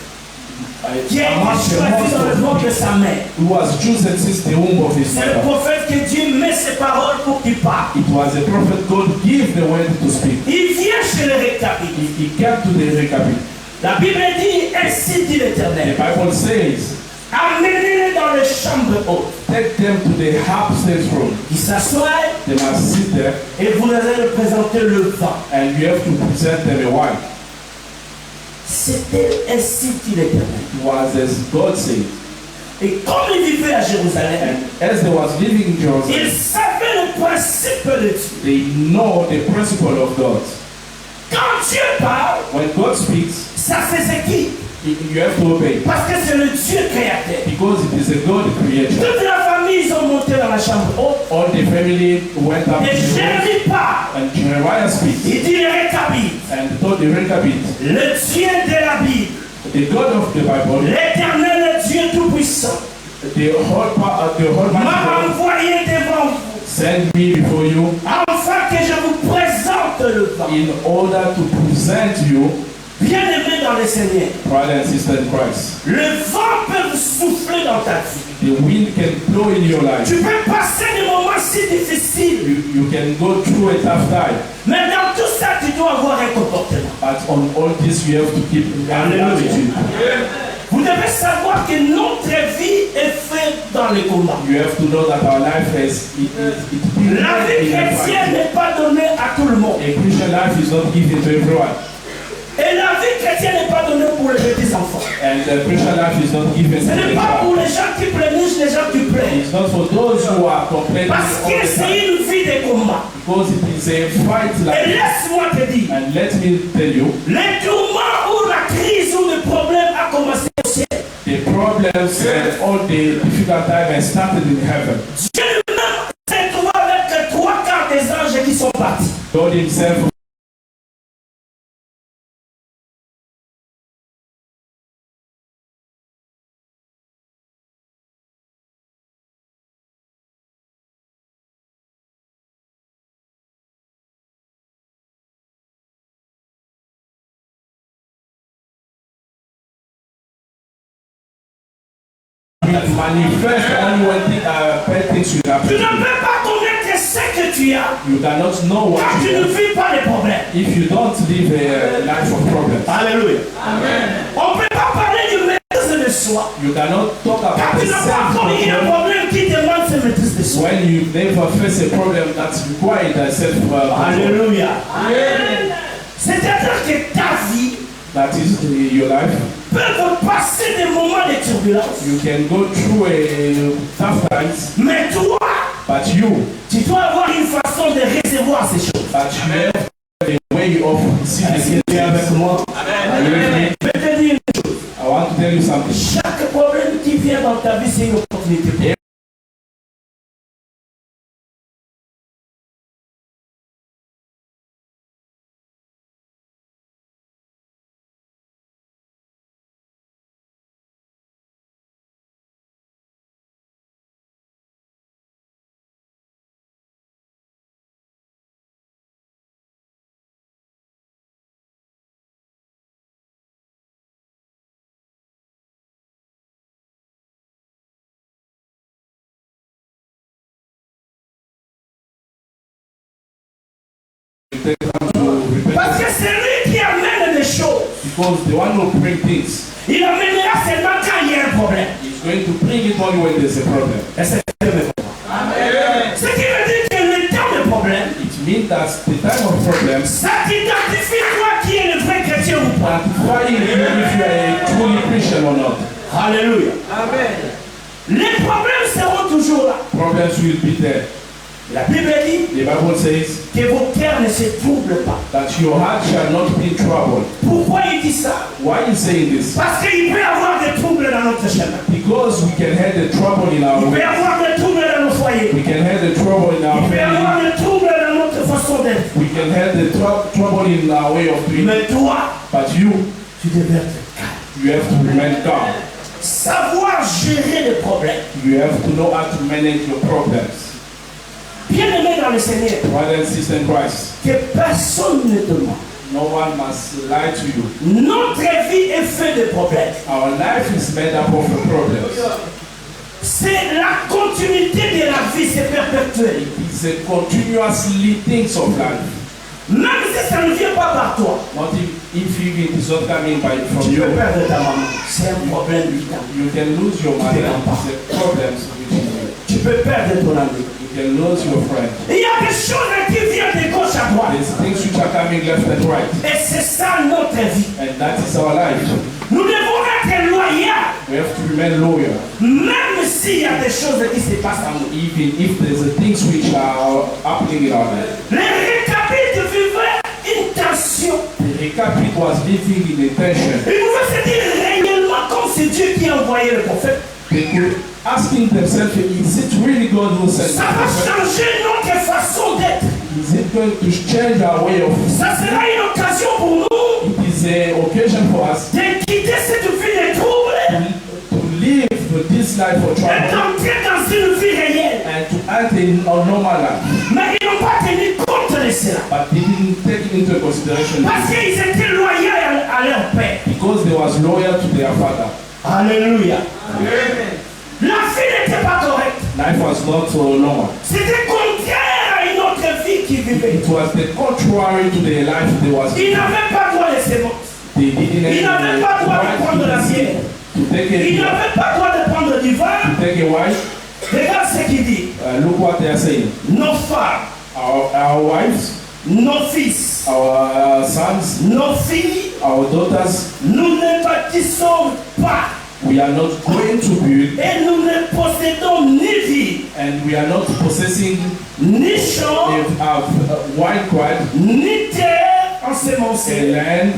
qui a été choisi dans le ventre de sa mère. who was chosen since the womb of his C'est le mother. prophète que Dieu met ses paroles pour qu'il parle. It was a prophet God gave the word to speak. Il vient chez les Récabites. He came to the Rekabit. La Bible dit, ainsi dit The l'Éternel, Bible says, amenez-les dans les chambres hautes. take them to the upstairs room. Ils s'assoient They must sit there et vous allez leur présenter le vin. and you have to present them a wine. C'était ainsi dit l'Éternel. It was as God said. Et comme ils vivaient à Jérusalem, And as they was living in ils Jerusalem, savaient le principe de Dieu. they know the principle of God. Quand Dieu parle, When God speaks, ça s'exécute. you have to obey. Parce que c'est le Dieu créateur. Because it is a God creation. Toute la famille, ils ont monté dans la chambre haute. All the family went up to Et the room, Jérémie parle. and Jeremiah speaks. Il dit les Récabites, And told the Rekabit, le Dieu de la Bible, the God of the Bible, l'Éternel, le Dieu Tout-Puissant, the whole m'a mighty God, envoyé devant vous, send me before you afin que je vous présente le vent. in order to present you, Bien-aimé dans le Seigneur, brother and sister in Christ. le vent peut souffler dans ta vie. The wind can blow in your life. Tu peux passer des moments si difficiles, You can go through a tough time. mais dans tout ça, tu dois avoir un comportement. But on all this you have to keep an attitude. Vous devez savoir que notre vie est faite dans les combats. You have to know that our life is La vie chrétienne n'est pas donnée à tout le monde. a Christian life is not given to everyone. Et la vie chrétienne n'est pas donnée pour les petits enfants. And the Christian life is not given Ce to n'est pas pour everyone. les gens qui pleurent, les gens qui pleurent. It's not for those who are complaining Parce all que the c'est time. une vie de combat. Because it is a fight Et like this. laisse-moi te dire, And let me tell you, les tourments ou la crise ou le problème a commencé au ciel. the problems and all the difficult time has started in heaven. Dieu lui-même s'est trouvé avec 3/4 des anges qui sont partis. God himself manifest only when bad things will Tu happen. ne peux pas connaître ce que tu as You cannot know what quand tu you ne have vis pas les problèmes. if you don't live a life of problems. Alléluia. On ne peut pas parler du maîtrise de soi You cannot talk quand about tu the n'as pas connu un self problème qui demande cette maîtrise de soi. when you never face a problem that's required a self control. Alléluia. C'est-à-dire que ta vie That is your life. peut passer des moments de turbulence. You can go through a tough times, Mais toi, But you, tu dois avoir une façon de recevoir ces choses. but you have a way of Est-ce receiving que tu es avec things. moi? Are you with me? Je vais te dire une chose. I want to tell you something. Chaque problème qui vient dans ta vie, c'est une opportunité pour toi. Parce que c'est lui qui amène les choses. Because the one who brings things, Il amènera seulement quand il y a un problème. is going to bring it only when there's a problem. Est-ce que tu me comprends? Ce qui veut dire que le temps de problème, It means that the time of problems, ça t'identifie toi qui es le vrai chrétien ou pas. identifying you if you are a truly Christian or not. Alléluia. Les problèmes seront toujours là. Problems will be there. La Bible dit The Bible says que vos cœurs ne se troublent pas. that your heart shall not be troubled. Pourquoi il dit ça? Why is saying this? Parce qu'il peut y avoir des troubles dans notre chemin. Because we can have the trouble in our Il peut y way. avoir des troubles dans nos foyers. We can have the trouble in our Il peut y family. avoir des troubles dans notre façon d'être. We can have the trouble in our way of doing. Mais toi, But you tu devais être calme. have to remain calm. Savoir gérer les problèmes. You have to know how to manage your problems. Bien-aimé dans le Seigneur, Brother and sister in Christ, que personne ne te ment. no one must lie to you. Notre vie est faite de problèmes. Our life is made up of problems. C'est la continuité de la vie, c'est perpétuel. It's a continuous things of life. Même si ça ne vient pas par toi, Not if it is not coming from tu you. peux perdre ta maman. C'est un problème vital. You can lose your mother. It's a problems with you. Tu peux perdre ton ami. You can lose your friend. Il y a des choses qui viennent de gauche à droite. There's things which are coming left and right. Et c'est ça notre vie. And that is our life. Nous devons être loyaux. We have to remain loyal. Même s'il y a des choses qui se passent en nous. Even if there's a things which are happening in our life. Les récapites vivaient une tension. The recapit was living in a tension. Ils pouvaient se dire réellement comme c'est Dieu qui a envoyé le prophète. They could asking themselves, is it really God who sent Ça va us? changer notre façon d'être. Is it going to change our way of? Ça sera une occasion pour nous It is an occasion for us de quitter cette vie de trouble to live this life for et trouble d'entrer dans une vie réelle. and to act in a normal life. Mais ils n'ont pas tenu compte de cela. But they didn't take it into consideration Parce qu'ils étaient loyaux à leur père. because they was loyal to their father. Alléluia. La vie n'était pas correcte. Life was not so normal. C'était contraire à une autre vie qu'ils vivaient. It was the contrary to the life they was. Ils n'avaient pas droit de semences. They didn't Ils n'avaient pas droit de prendre la bière. to take Ils a n'avaient pas droit de prendre du vin. to take a wife. Regarde ce qu'il dit. Look what they are saying. Nos femmes, Our wives, nos fils, our sons, nos filles, our daughters, nous ne bâtissons pas. we are not going to build Et nous ne possédons ni vie, and we are not possessing ni champ, a wine quad, ni terre a ensemencée. land,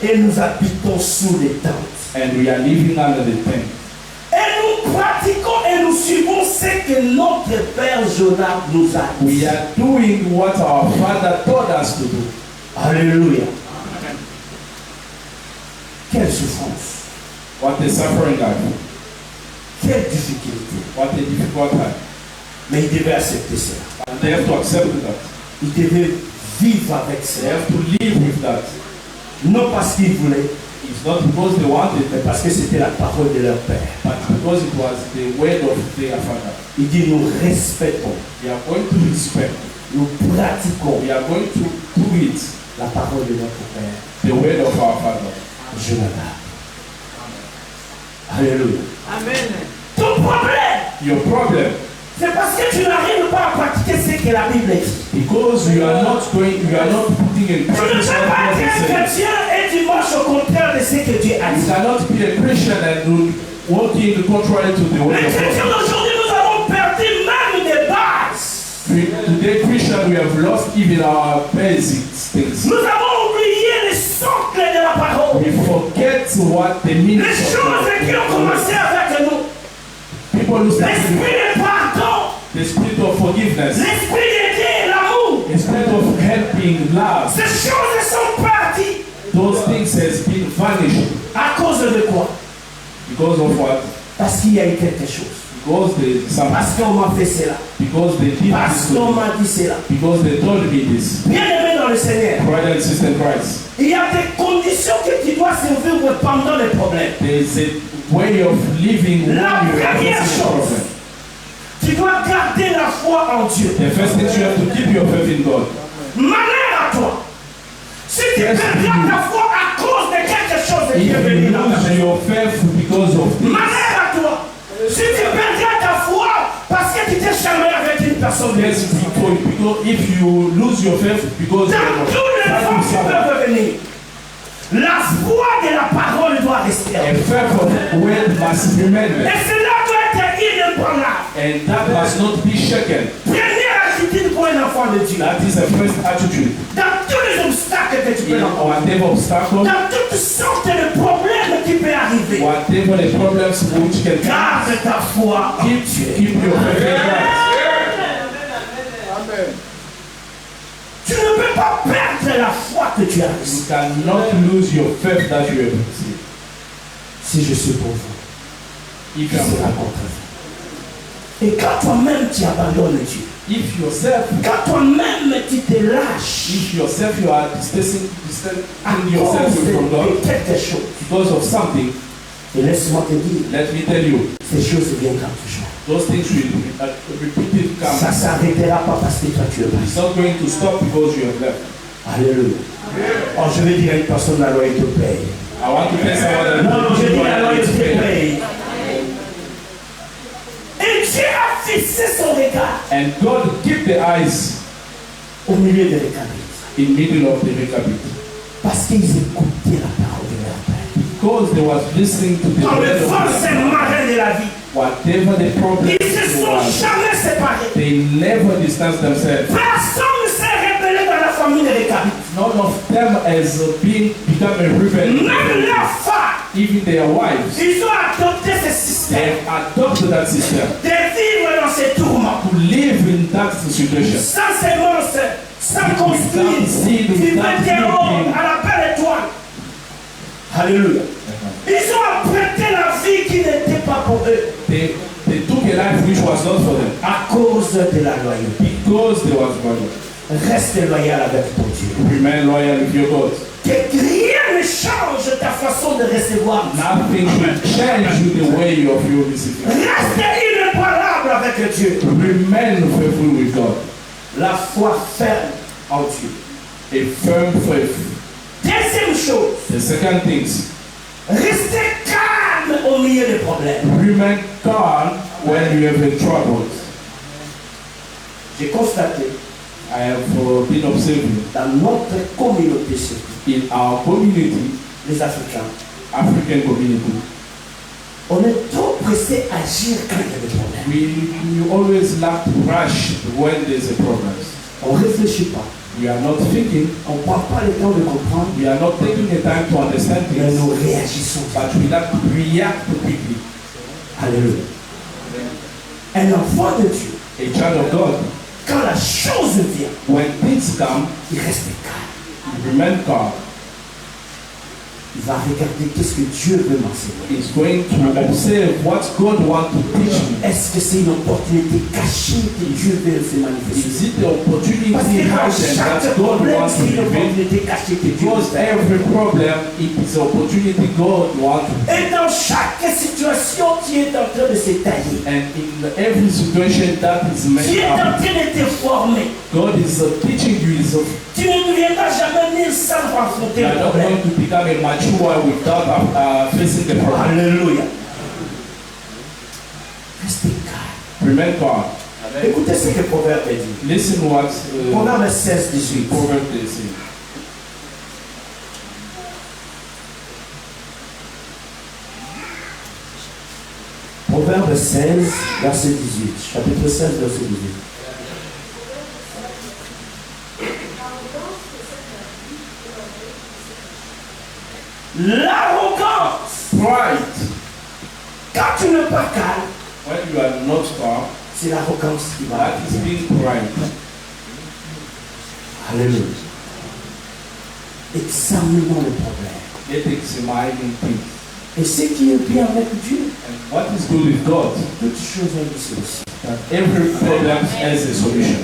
Et nous habitons sous les tentes. and we are living under the tent. Et nous pratiquons et nous suivons ce que notre Père Jonas nous a dit. We are doing what our Father told us to do. Alléluia. Quelle souffrance. What a suffering life. Quelle difficulté. What a difficult time. Mais il devait accepter cela. And they have to accept that. Il devait vivre avec They cela. have to live with that. Non parce qu'il voulait, It's not because they wanted mais it, parce que c'était la parole de leur Père. but because it was the word of their Father. Il dit nous respectons, We are going to respect. nous pratiquons We are going to do it. la parole de notre Père. The word of our Father. Jonathan. Alléluia. Amen. Ton problème, Your problem, c'est parce que tu n'arrives pas à pratiquer ce que la Bible dit. because you are not putting in Tu ne practice peux what pas God être is un saying. chrétien et tu marches au contraire de ce que Dieu a You dit. cannot be a Christian and walking contrary to the Les word of chrétiens God. d'aujourd'hui, nous avons perdu même des Today, Christian, we have lost even our basic things. Nous avons oublié les socles de la parole. We forget what the meaning Les of choses qui ont commencé avec nous. people who start L'esprit de pardon. the spirit of forgiveness, L'esprit d'aider, l'amour. the spirit of helping, love. Ces choses sont parties. Those things has been vanished À cause de quoi? because of what? Parce qu'il y a eu quelque chose. Because they some, Parce qu'on m'a fait cela. because they did Parce this to qu'on me. m'a dit cela. Because they told me this. Bien-aimé dans le Seigneur, Brother and sister in Christ, il y a des conditions que tu dois survivre pendant les problèmes. there is a way of living when you La are première facing a chose, problem. tu dois garder la foi en Dieu. The first thing you have to keep your faith in God. Malheur à toi. Si tu Yes, perdras you. ta foi à cause de quelque chose qui est If venu you dans ta lose vie. your faith because of this, Malheur à toi. Si tu perdras ta foi parce que tu t'es charmé avec une personne. yes, because if you lose your faith because Dans of tous les fonds qui peuvent venir, la foi de la parole doit rester. a faith of word must remain, Et cela doit être inébranlable. and that must not be shaken. Première attitude pour un enfant de Dieu. That is the first attitude. Dans tous les obstacles que tu peux In rencontrer, whatever obstacle, dans toutes sortes de problèmes qui peuvent arriver, whatever the problems which can come, garde ta foi en Dieu. keep your faith in God. Tu ne peux pas perdre la foi que tu as You reçue. cannot lose your faith that you have received. Si je suis pour vous, If je you serai are, contre vous. Et quand toi-même tu abandonnes Dieu, if yourself, quand toi-même tu te lâches if yourself you are distancing à yourself cause from God de quelque chose, because of something, et laisse-moi te dire, let me tell you, ces choses viendront toujours. those things will repeated Ça ne come. s'arrêtera pas parce que toi tu es It's parti. not going to stop because you have left. Alléluia. Oh, je vais dire à une personne, la loyauté paye. I want to tell someone that Non, je dis la you loyauté are paye. Et Dieu a fixé son regard and God keep the eyes au milieu de l'écabite. in middle of the Recabit Parce qu'ils écoutaient la parole de leur Père. because they was listening to the Quand word le of vent God. s'est marin de la vie, Whatever the problem ils ne se sont was, jamais séparés. they never distance themselves. Personne ne s'est rebellé dans la famille de l'écabite. None of them has become a rebel. Même leurs femmes, Even their wives, ils ont adopté ce they système have adopted that system de vivre dans ces tourments. to live in that situation. Sans semence, sans construire, vivre terreau à la belle étoile. Alléluia. Ils ont apprêté la vie qui n'était pas pour eux They took a life which was not for them à cause de la loyauté. because they was loyal. Reste loyal avec ton Dieu. Remain loyal with your God. Que rien ne change ta façon de recevoir. Nothing should change you the way of your receiving. Reste inébranlable avec Dieu. Remain faithful with God. La foi ferme en Dieu. A firm faith. Deuxième chose, The second things, restez calme au milieu des problèmes. remain calm when you have been troubled. J'ai constaté I have been observing dans notre communauté, surtout, in our community, les Africains, African community, on est trop pressé à agir quand il y a des problèmes. we always lack to rush when there's a problem. On ne réfléchit pas. We are not thinking, On ne prend pas le temps de comprendre, we are not taking the time to understand mais things, nous réagissons. but we like to react quickly. Alléluia. Un enfant de Dieu, A child of God, quand la chose vient, when things come, il reste calme. remain calm. Il va regarder qu'est-ce que Dieu veut m'enseigner. Is going to observe what God wants to teach me. Est-ce que c'est une opportunité cachée que Dieu veut se manifester? Is it the opportunity Parce que dans hidden chaque that God problème, wants to c'est une reveal? opportunité cachée que Dieu veut Because faire. every problem it is an opportunity God wants to. Et dans chaque situation, tu es en train de se tailler. And in every situation that is Tu made es en up, train de te former. God is teaching you. Tu ne deviendras jamais ni sans affronter You le are not problème. going to become a mature without facing the problem. Alléluia. Restez calme. Remain calm. Écoutez ce que Proverbe dit. Listen what Proverbe 16, 18. Proverbs is saying. Proverbe 16, verset 18. Chapitre 16, verset 18. L'arrogance. Pride. Quand tu n'es pas calme, When you are not calm, c'est l'arrogance qui va. that is being pride. Alléluia. Examinons le problème. Let examining things. Et ce qui est bien avec Dieu, And what is good with God? toutes choses ont une solution. That every problem has a solution.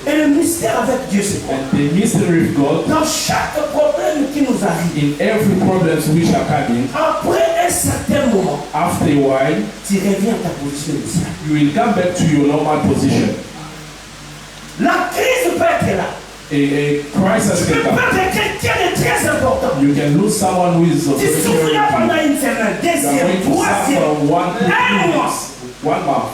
Et le mystère avec Dieu, c'est quoi? And the mystery of God, Dans chaque problème qui nous arrive, in every problem which are coming, après un certain moment, after a while, tu reviens à ta position initiale. you will come back to your normal position. La crise peut être là. A crisis Tu peux can come. perdre quelqu'un de très important. You can lose someone who is Tu souffriras pendant une semaine, You are deuxième, going to troisième, suffer 1 to 2 un mois. weeks, 1 month.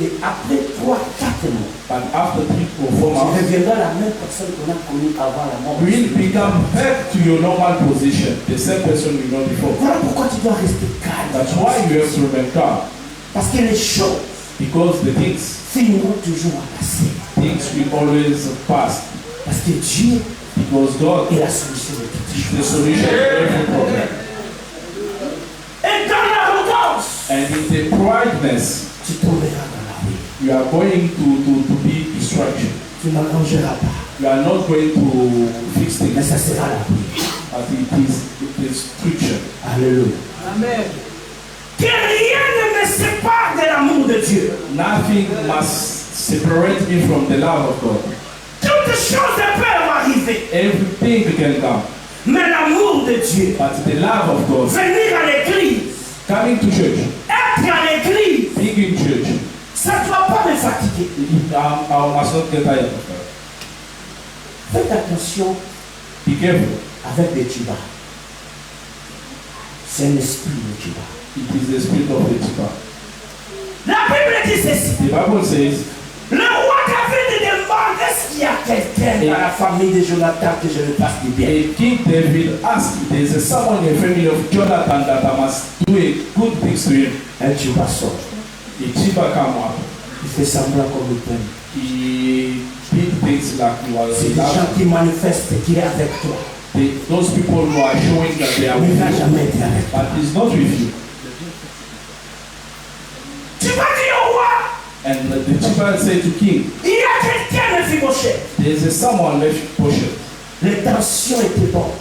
Et après 3, 4 mois, But after 3 or 4 tu months, reviendras la même personne qu'on a connue avant la mort. you will become back to your normal position, the same person you know before. Voilà pourquoi tu dois rester calme. That's why you have to remain calm, Parce que les choses because the things finiront toujours à passer. will always pass, Parce que Dieu because God est la solution de toutes is choses. the solution to every problem. Et dans l'arrogance, And in the prideness, tu tomberas dans la rue. you are going to be distraction. Tu n'arrangeras pas. You are not going to fix Mais things, ça sera la rue. but it is destruction. Alléluia. Amen. Que rien ne me sépare de l'amour de Dieu. Nothing must separate me from the love of God. Toutes choses peuvent arriver. Everything can come, Mais l'amour de Dieu, but the love of God, venir à l'église, coming to church, être à l'église, being in church, ça ne doit pas me fatiguer. I must not get tired of that. Faites attention Be careful. avec les tubas. C'est un esprit de tuba. It is the spirit of the Tipa. La Bible dit ceci. The Bible says, Le roi David demande est-ce qu'il y a quelqu'un dans la famille de Jonathan que je ne fasse du bien. King David asked, there is someone in the family of Jonathan that I must do a good things to him. Un tuba sort. The Tipa came up. Il fait semblant comme il t'aime. He did things like he was C'est des gens qui manifestent qu'il est avec toi. those people who are showing that they are Mais il with n'a you, jamais été avec toi. but he's not with you. Tu vas dire au roi, And the Tipa said to King, il y a quelqu'un de Mephibosheth. there is someone left portion, L'intention était bonne.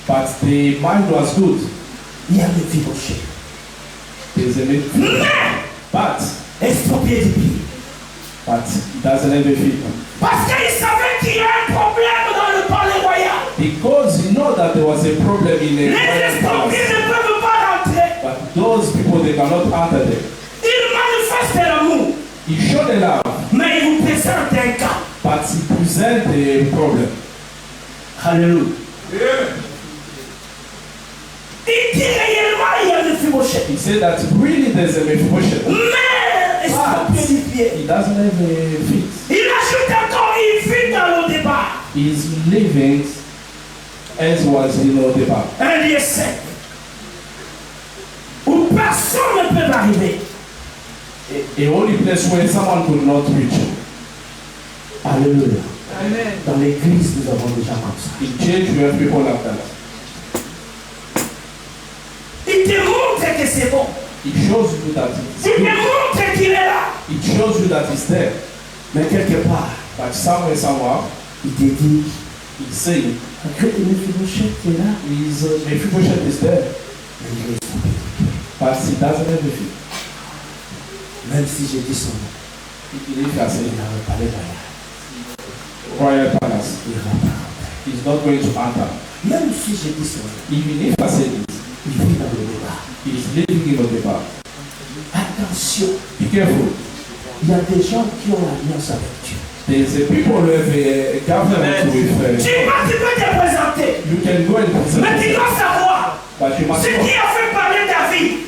but the mind was good. Il y a Mephibosheth. There is a but Exproprié du pays. it doesn't have a feet. Parce qu'il savait qu'il y a un problème dans le palais royal. Because you know that there was a problem in the Les royal expropriés palace. ne peuvent pas rentrer. But those people, they cannot enter there. Ils manifestent l'amour. He showed the love, Mais ils vous présentent un cas. but he present the problem. Alléluia. Il dit réellement il y a Mephibosheth. He said that really there's a Mephibosheth. Mais exproprié du pied. He doesn't have a feet. Il ajoute encore, il vit dans le débat. He's living as was in Odeba. Un lieu sec. Où personne ne peut arriver. A holy place where someone could not reach. Alléluia. Amen. Dans l'église, nous avons des gens comme ça. In church, we have people like that. Il te montre que c'est bon. It shows you that it's Il te good. montre qu'il est là. It shows you that it's there. Mais quelque part, But somewhere, somehow, il te dit he's saying, que Mephibosheth est là. Mephibosheth is there. Mais il est exproprié. But he doesn't have a feet. Même si je dis son nom, If you il say n'a pas les royal. royal palace, Il ne va pas rentrer. he's not going to enter. Même si je dis son nom, Even if I say this, il vit dans le débat. he's living in Odeba. Attention, Be careful. il y a des gens qui ont l'alliance avec Dieu. There's a people who have a government with. Tu peux te présenter. You can go and present Mais tu yourself, dois savoir, but you must ce qui know a fait parler David,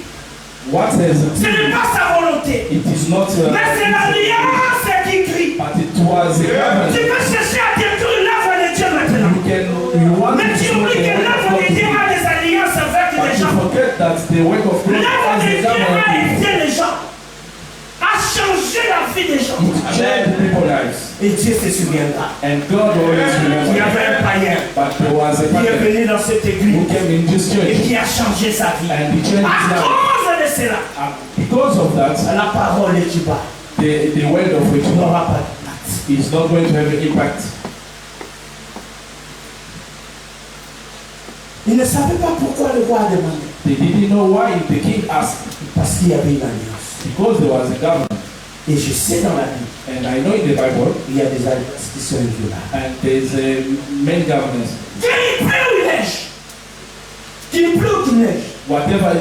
what ce has. n'est pas sa volonté. It is not. Mais c'est l'alliance qui crie. But it was a Tu government. peux chercher à détruire l'œuvre de Dieu maintenant. You want Mais to tu destroy oublies the que work of l'œuvre de Dieu God. a des alliances avec But les you gens. forget that the work of God L'œuvre has de the Dieu a government. aidé les gens, a changé la vie des gens. It changed people's lives. Et Dieu se souviendra. And God always Il y remembers. avait un païen But there was a qui est prophet venu dans cette who église. came in this et church. qui a changé sa vie. And he changed À his life. cause de cela, Because of that, la parole de Tuba the word of which n'aura pas d'impact. is not going to have an impact. Il ne savait pas pourquoi le roi a demandé. They didn't know why the king asked. Parce qu'il y avait une alliance. Because there was a government. Et je sais dans la Bible, And I know in the Bible, il y a des alliances qui sont inviolables. and there's many governments. Qu'il pleut ou neige, qu'il pleut ou qu'il neige, Whatever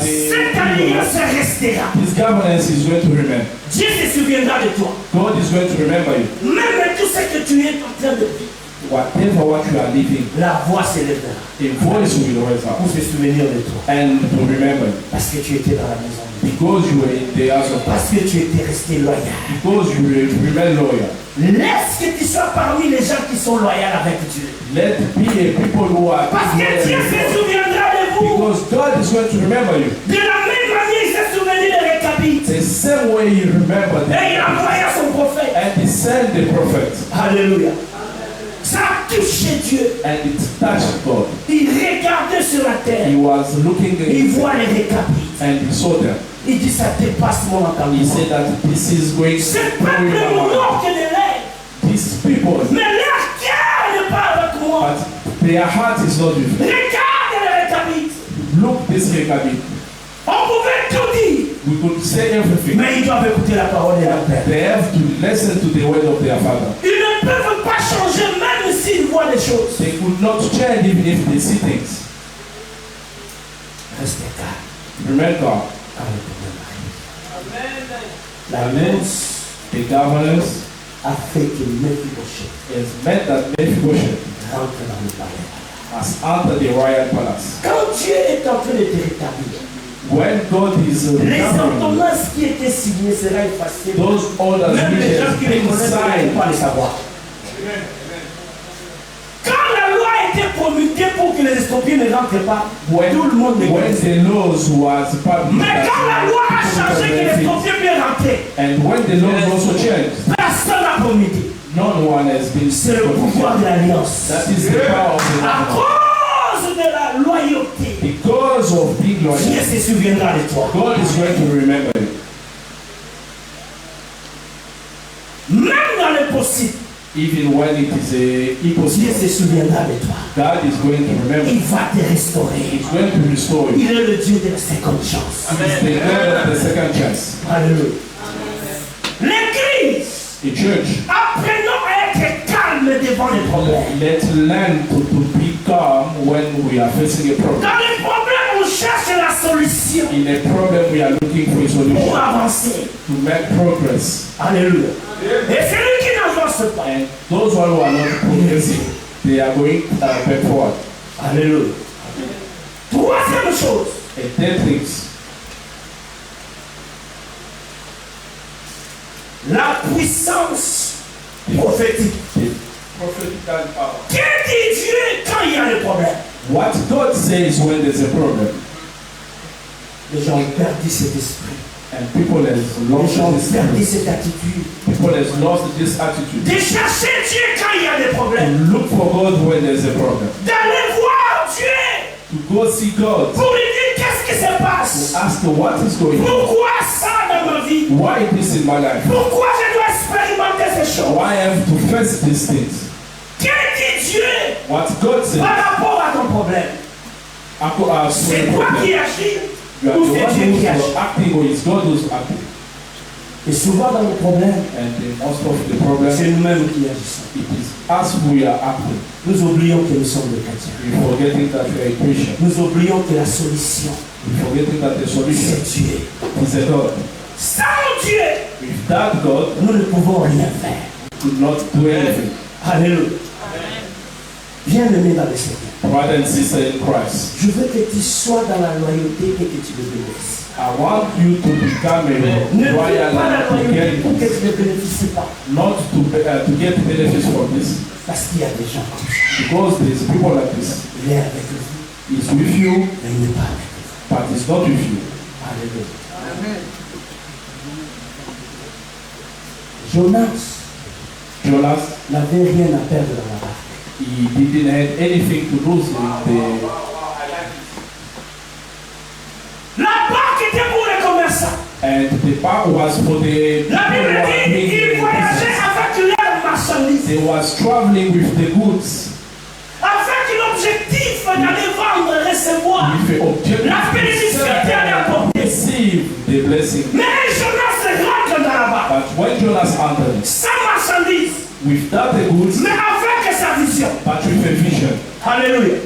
cette alliance restera. this governance is going to remember. Dieu se souviendra de toi. God is going to remember you. Même tout ce que tu es en train de vivre, Whatever what you are living, la voix s'élèvera a voice will rise up pour se souvenir de toi. and to remember you. Parce que tu étais dans la maison de Dieu. Because you were in the house of God. Parce que tu étais resté loyal. Because you remain loyal. Laisse que tu sois parmi les gens qui sont loyaux avec Dieu. Let be a people who are Parce que loyal Dieu to se God. souviendra de vous. Because God is going to remember you. De la même manière, il s'est souvenu de Récapite. The same way He remembered Et il them. envoya son prophète. And He sent the prophet. Alléluia. Ça a touché Dieu. And it touched God. Il regardait sur la terre. He was looking Il at voit les Récapites. and he saw them. Il dit ça dépasse mon He entendement. said that this is going Ce to peuple blow me your mind. manque de l'air. These people, Mais leur cœur n'est pas avec moi. but their heart is not with you. Regarde les Récapites. Look this Rekabit. On pouvait tout dire. We could say everything. Mais ils doivent écouter la parole de la Père. They have to listen to the word of their father. Ils ne peuvent pas changer même s'ils voient des choses. They could not change even if they see things. Restez calme. Remember, Quand le problème arrive. L'alliance the governance a fait que Mephibosheth has meant that Mephibosheth rentre dans le palais. has entered the royal palace. Quand Dieu est en train de te rétablir, When God is les recovering, ordonnances qui étaient signées seront effacées. those orders Même which les gens has qui les been connaissent ne vont signed, pas les savoir. Quand la loi a été promulguée pour que les estropiés ne rentrent pas, tout le monde les when connaissait. the laws was published, Mais quand la loi a changé que les estropiés peuvent rentrer, and when the laws also changed, personne n'a promulgué. no one has been C'est le pouvoir de l'alliance. That is the power of the À government. cause de la loyauté, Because of being Dieu loyal, se souviendra de toi. God is going to remember you. Même dans le possible, Even when it is Dieu impossible, se souviendra de toi. God is going to remember. Il va te restaurer. He's going to restore you. Il est le Dieu de la seconde chance. He's the God of the second chance. Alléluia. L'Église, The church, apprenons à être calme devant les problèmes. let's learn to be calm when we are facing a problem. Dans les problèmes, on cherche la solution In a problem, we are looking for a pour solution avancer. to make progress. Alléluia. Et celui qui n'avance pas, And those who are not progressing, they are going back forward. alléluia. Troisième chose, And then things, la puissance prophétique. the prophetical power. Que dit Dieu quand il y a des problèmes? What God says when there's a problem, Les gens ont perdu cet esprit. and people has Les lost gens ont this perdu spirit. cette attitude. People has lost this attitude. De chercher Dieu quand il y a des To problèmes. look for God when there's a problem. D'aller voir Dieu To go see God. pour lui dire qu'est-ce qui se To passe. ask what is going on. Pourquoi ça dans ma vie? Why this in my life? Pourquoi je dois expérimenter ces choses? Why I have to face these things? Que dit Dieu What God says. par rapport à ton problème? C'est toi qui agis You are the ou c'est Dieu one qui agit? who's acting or it's God who's acting. Et souvent dans le problème, And most of the problem, c'est nous-mêmes qui agissons. it is us who are acting. Nous oublions que nous sommes des chrétiens. We're forgetting that we are a Christian. Nous oublions que la solution, We're forgetting that the solution c'est Dieu. is a God. Sans Dieu, Without God, nous ne pouvons rien faire. we could not do anything. Alléluia. Bien-aimé dans le Seigneur, Brother and sister in Christ, je veux que tu sois dans la loyauté et que tu le bénisses. I want you to become Ne a fais royal pas la and to loyauté pour que get, tu ne bénéficies pas. not to get benefits from this. Parce qu'il y a des gens comme ça. Because there's people like this. Il est avec vous, He's with you, mais il n'est pas avec vous. but he's not with you. Alléluia. Jonas Jonas, n'avait rien à perdre dans la barque. he didn't have anything to lose in La banque était pour les commerçants. And the bank was for the La people Bible who are dit making qu'ils voyageaient business. avec leurs marchandises. They was traveling with the goods Avec l'objectif d'aller vendre et recevoir with the objective la bénédiction qui allait to apporter. receive the blessing. Mais Jonas rentre dans la banque But when Jonas entered, sans marchandise, without the goods, mais avec sa vision. but with a vision, Alléluia.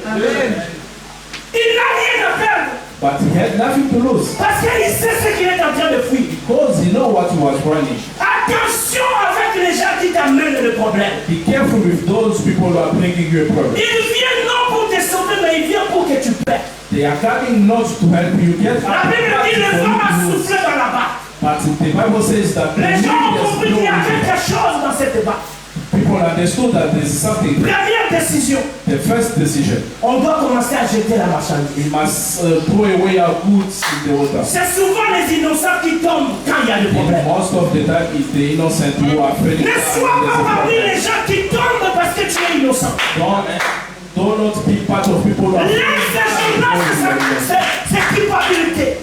Il n'a rien à perdre but he had nothing to lose parce qu'il sait ce qu'il est en train de fuir. because he know what he was running. Attention avec les gens qui t'amènent le problème. Be careful with those people who are bringing you a problem. Ils viennent non pour te sauver, mais ils viennent pour que tu perds. They are coming not to help you get La Bible dit le vent a soufflé dans la barque. But the Bible says that the Les gens ont wind has compris qu'il y a blown. quelque chose dans cette barque. People understood that there's something. Première décision, The first decision, on doit commencer à jeter la marchandise. we must throw away our goods in the water. C'est souvent les innocents qui tombent quand il y a des problèmes. Most of the time, it's the innocent who are afraid. Ne sois pas parmi les gens qui tombent parce que tu es innocent. Do not be part of people who are Laisse ces gens-là cette culpabilité.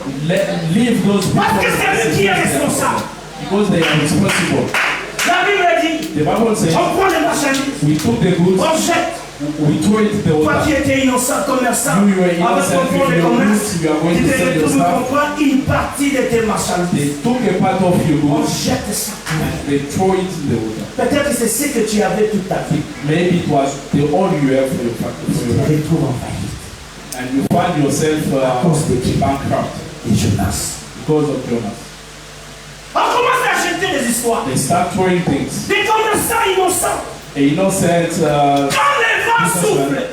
Leave those people Parce que c'est lui qui est responsable. because they are responsible. La Bible dit, The Bible says on prend les marchandises, we took the goods, on jette. we threw it in the Toi qui water. étais innocent, commerçant, You were avec innocent ton fonds de with your commerce, goods, you are going tu to te sell your retrouves stuff. pour prendre une partie de tes marchandises. They took a part of your On goods jette ça. and they throw it in the water. Peut-être que c'est ce que tu avais toute ta vie. Maybe it was the all you have for your Tu te life. retrouves en faillite. And you find yourself bankrupt Et Jonas. because of Jonas. On commence à jeter des histoires. They start throwing things. Des commerçants innocents. A innocent, Quand les vents soufflent,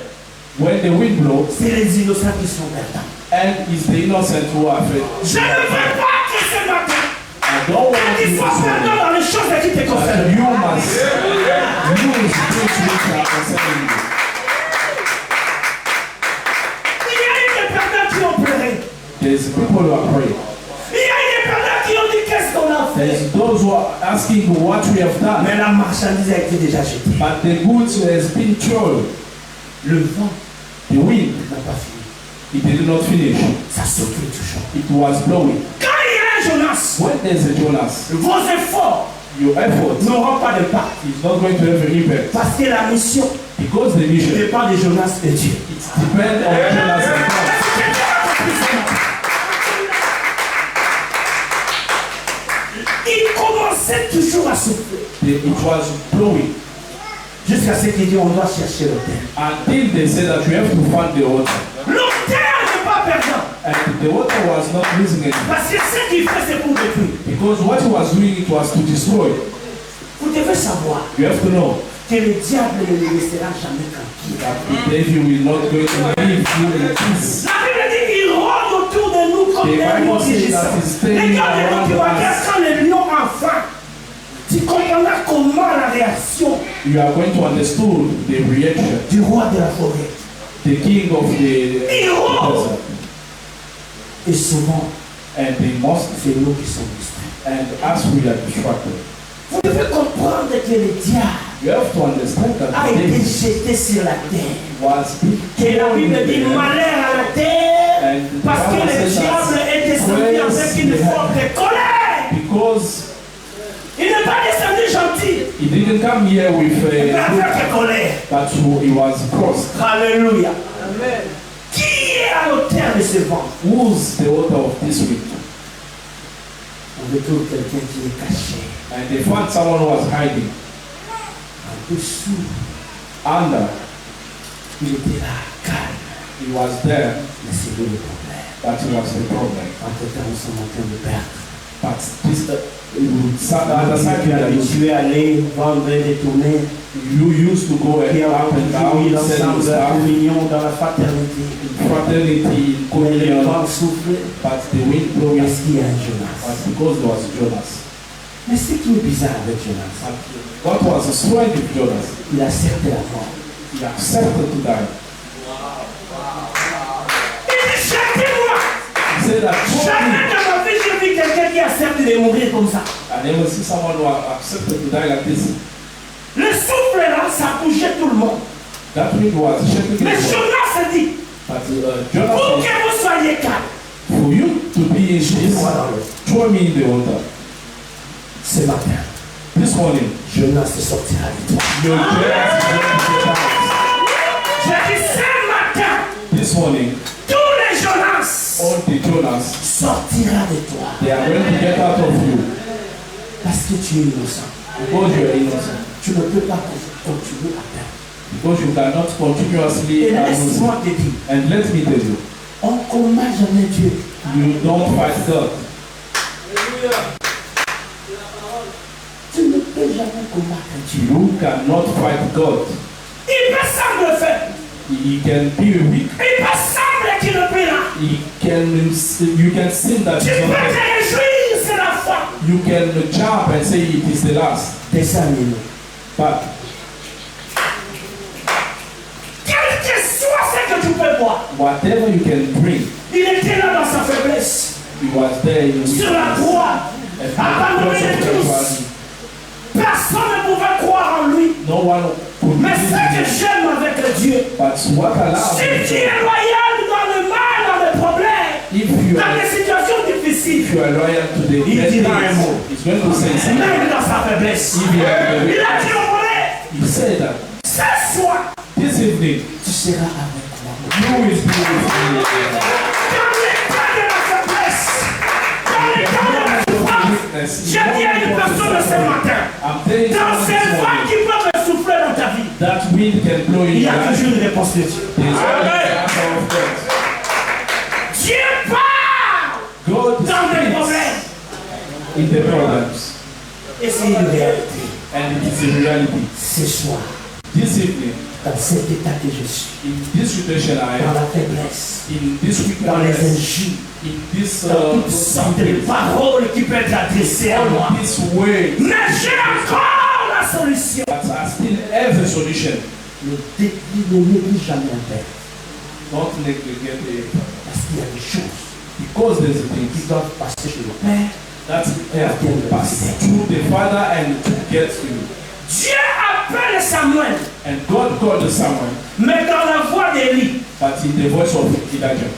when the wind blows, c'est les innocents qui sont perdants. and it's the innocent who are afraid. Je ne veux pas que ce matin, I don't want qu'ils you soient to perdants dans les choses qui te that concernent. you must use things which are concerning you. Il y a eu des perdants qui ont pleuré. There's people who are praying. Il y a eu des perdants qui ont dit qu'est-ce qu'on a fait. There's those who are asking what we have done. Mais la marchandise a été déjà jetée. But the goods has been thrown. Le vent The wind, n'a pas fini. it did not finish. Ça souffle toujours. It was blowing. Quand il y a un Jonas, When there's a Jonas, vos efforts your efforts n'auront pas d'impact. is not going to have an impact. Parce que la mission Because the mission dépend de Jonas et Dieu. depends on Jonas and God. Il commençait toujours à souffler. It was blowing Jusqu'à ce qu'il dit on doit chercher l'autel. until they said that you have to find the water. L'autel n'est pas perdant. And the water was not losing it. Parce que ce qu'il fait c'est pour détruire. Because what he was doing, it was to destroy. Vous devez savoir You have to know que le diable ne le laissera jamais tranquille. that the devil will not going to leave you in peace. La Bible dit qu'il rôde autour de nous comme The des Bible lions says that rugissants. he's staying Regarde quand around tu vas dire us. quand les lions enfant, tu comprendras comment la réaction You are going to understand the reaction. du roi de la forêt. The king of the Hero. desert. Et souvent, And they must, c'est nous qui sommes distraits. and as we are distracted, Vous devez comprendre que le diable you have to understand that a the été devil jeté sur la terre. was being Que la thrown in Bible dit the air. malheur à la terre And parce que the le Bible says diable that est descendu avec une forte colère. because Il n'est pas descendu gentil, he didn't come here with mais a avec colère. but he was crossed. Alléluia. Qui est à l'auteur de ce vent? Who's the author of this week? On retrouve quelqu'un qui est caché And they found someone who was hiding en dessous. under. Il était là, calme, He was there, mais c'est lui le problème. but he was the problem. Entre-temps, nous sommes en train de perdre. But this other side Tu es that habitué à aller vendre et détourner. you used to go Qui a up and contribué down, selling l'ensemble de la stuff, communion dans la fraternité. fraternity, Mais le communion, vent souffle but the wind blowing parce qu'il y a un Jonas. was because there was Jonas. Mais ce qui est bizarre avec Jonas, What was strange with Jonas? il accepte la mort. He accepted to die. Il dit chacun-moi. He said that Jamais dans ma vie j'ai vu quelqu'un qui accepte de mourir comme ça. I never see someone who accepted to die like this. Le souffle là, ça bougeait tout le monde. That wind was shaking Mais the world. Jonas se dit, But pour Jonas, que vous soyez calme, For you to be in this, Moi dans l'eau. throw me in the water. Ce matin, This morning, Jonas sortira de toi. your prayers is going to get out. J'ai dit ce matin, This morning, tous les Jonas all the Jonas, Sortira de toi. they are going to get out of you Parce que tu es innocent. because you are innocent. Tu ne peux pas continuer à perdre. Because you cannot Et continuously laisse-moi te dire, And let me tell you, on ne combat jamais Dieu. you don't fight God. Tu ne peux jamais combattre Dieu. You cannot fight God. il peut sembler faible. He can be weak. Il peut sembler qu'il ne peut rien. You can think that Tu it's peux not te dead. réjouir, c'est la foi. You can jump and say it is the last. Descends-nous. But Quel que soit ce que tu peux voir, whatever you can bring, il était là dans sa faiblesse. he was there in Sur la croix, abandonné de tous. Personne ne pouvait croire en lui. No one could Mais ce que believe him. j'aime avec Dieu, But what allows si tu es loyal dans le mal, dans les problèmes, if you dans are, les situations difficiles, if you are loyal to the Il dira un enemies, mot. he's going to say something. même dans sa faiblesse, If you are il the a dit au volet, he said that ce soir, this evening Tu seras avec moi. you will be with me. dans l'état de la faiblesse, dans l'état de la souffrance, j'ai dit à une personne ce matin, I'm telling you dans ces this vents morning, qui peuvent souffler dans ta vie, that wind can blow in il y your a life. toujours une réponse de Dieu. There's always the answer of God. Dieu parle God dans les speaks problèmes. in the problems, Et c'est une réalité. and it is a reality. Ce soir, This evening, dans cet état que je suis, in this situation I dans am, la faiblesse, in this dans les weakness, injures, in this Dans toutes sortes de paroles qui peuvent être adressées à moi. this way, Mais j'ai encore la solution. but I still have a solution. ne néglige jamais un père. Don't neglect it, Parce qu'il y a des choses because there's a qui thing doivent passer chez le père. that have to pass through the Father and to get to you. Dieu appelle Samuel, And God called someone, mais dans la voix d'Élie. but in the voice of Elijah.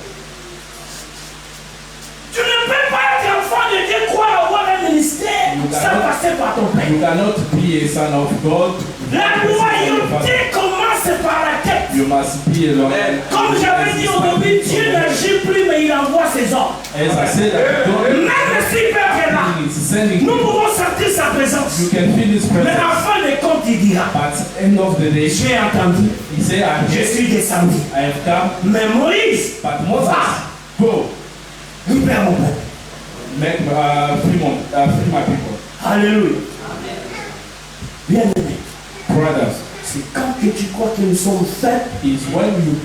Tu ne peux pas être enfant de Dieu, croire avoir un ministère sans passer par ton père. You cannot be a son of God. La loyauté commence par la tête. You must be a loyal. Comme j'avais dit au début, Dieu n'agit plus, mais il envoie ses ordres. As I said, that God Même si Père est là, is sending nous you. pouvons sentir sa présence. You can feel His Mais presence. en fin de compte, il dira, But end of the day, j'ai entendu, He said, je suis descendu. I have come. Mais Moïse, But Moses, go, libère mon peuple. make free my people. Alléluia. Bien-aimé, Brothers, c'est quand que tu crois que nous sommes faibles, is when you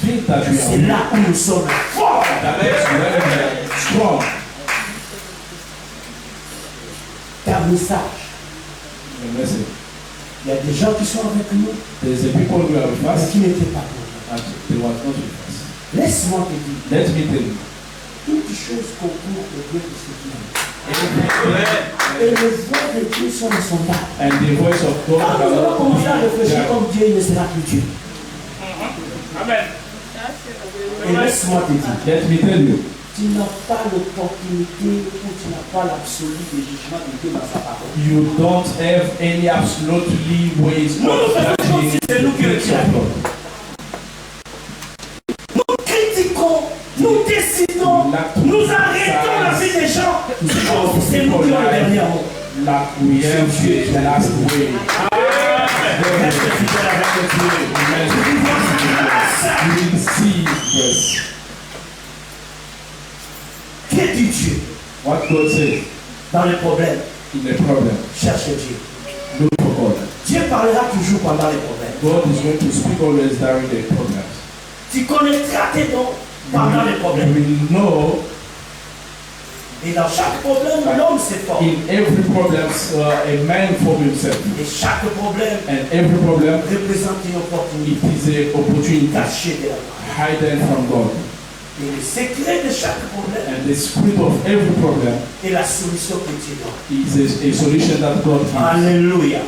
think that you c'est are là où nous sommes forts. that makes you very strong. Car message, The message. il y a des gens qui sont avec nous, There's a people who are with mais us, qui n'étaient pas pour nous. and they was not with us. Laisse-moi te dire, Let me tell you. toutes choses concourent au bien de ceux qui aiment. Et les voix de Dieu sont insondables. And the voice of God. Quand nous allons commencer à réfléchir comme Dieu, il ne sera plus Dieu. Amen. Et laisse-moi te dire, Let me tell you. tu n'as pas l'opportunité ou tu n'as pas l'absolu de jugement de Dieu dans sa parole. You don't have any absolutely ways Nous of faisons comme si judging c'est nous qui le the tirons. of God. Nous critiquons, nous décidons, nous arrêtons la vie des gens. Comme si c'est nous qui avons le dernier mot. Like we have the last way. Reste fidèle avec Dieu. You will see this. Que dit Dieu What God says dans les problèmes? in the problem. Cherche Dieu. Look for God. Dieu parlera toujours pendant les problèmes. God is going to speak always during the problems. Tu connaîtras tes dons pendant les You problèmes. will know Et dans chaque problème, l'homme se forme. in every problem a man for himself. Et chaque problème And every problem, représente une it opportunité is an opportunity cachée de la part. hidden from God. Et le secret de chaque problème And the spirit of every problem est la solution que Dieu donne. is a solution that God gives. Alléluia.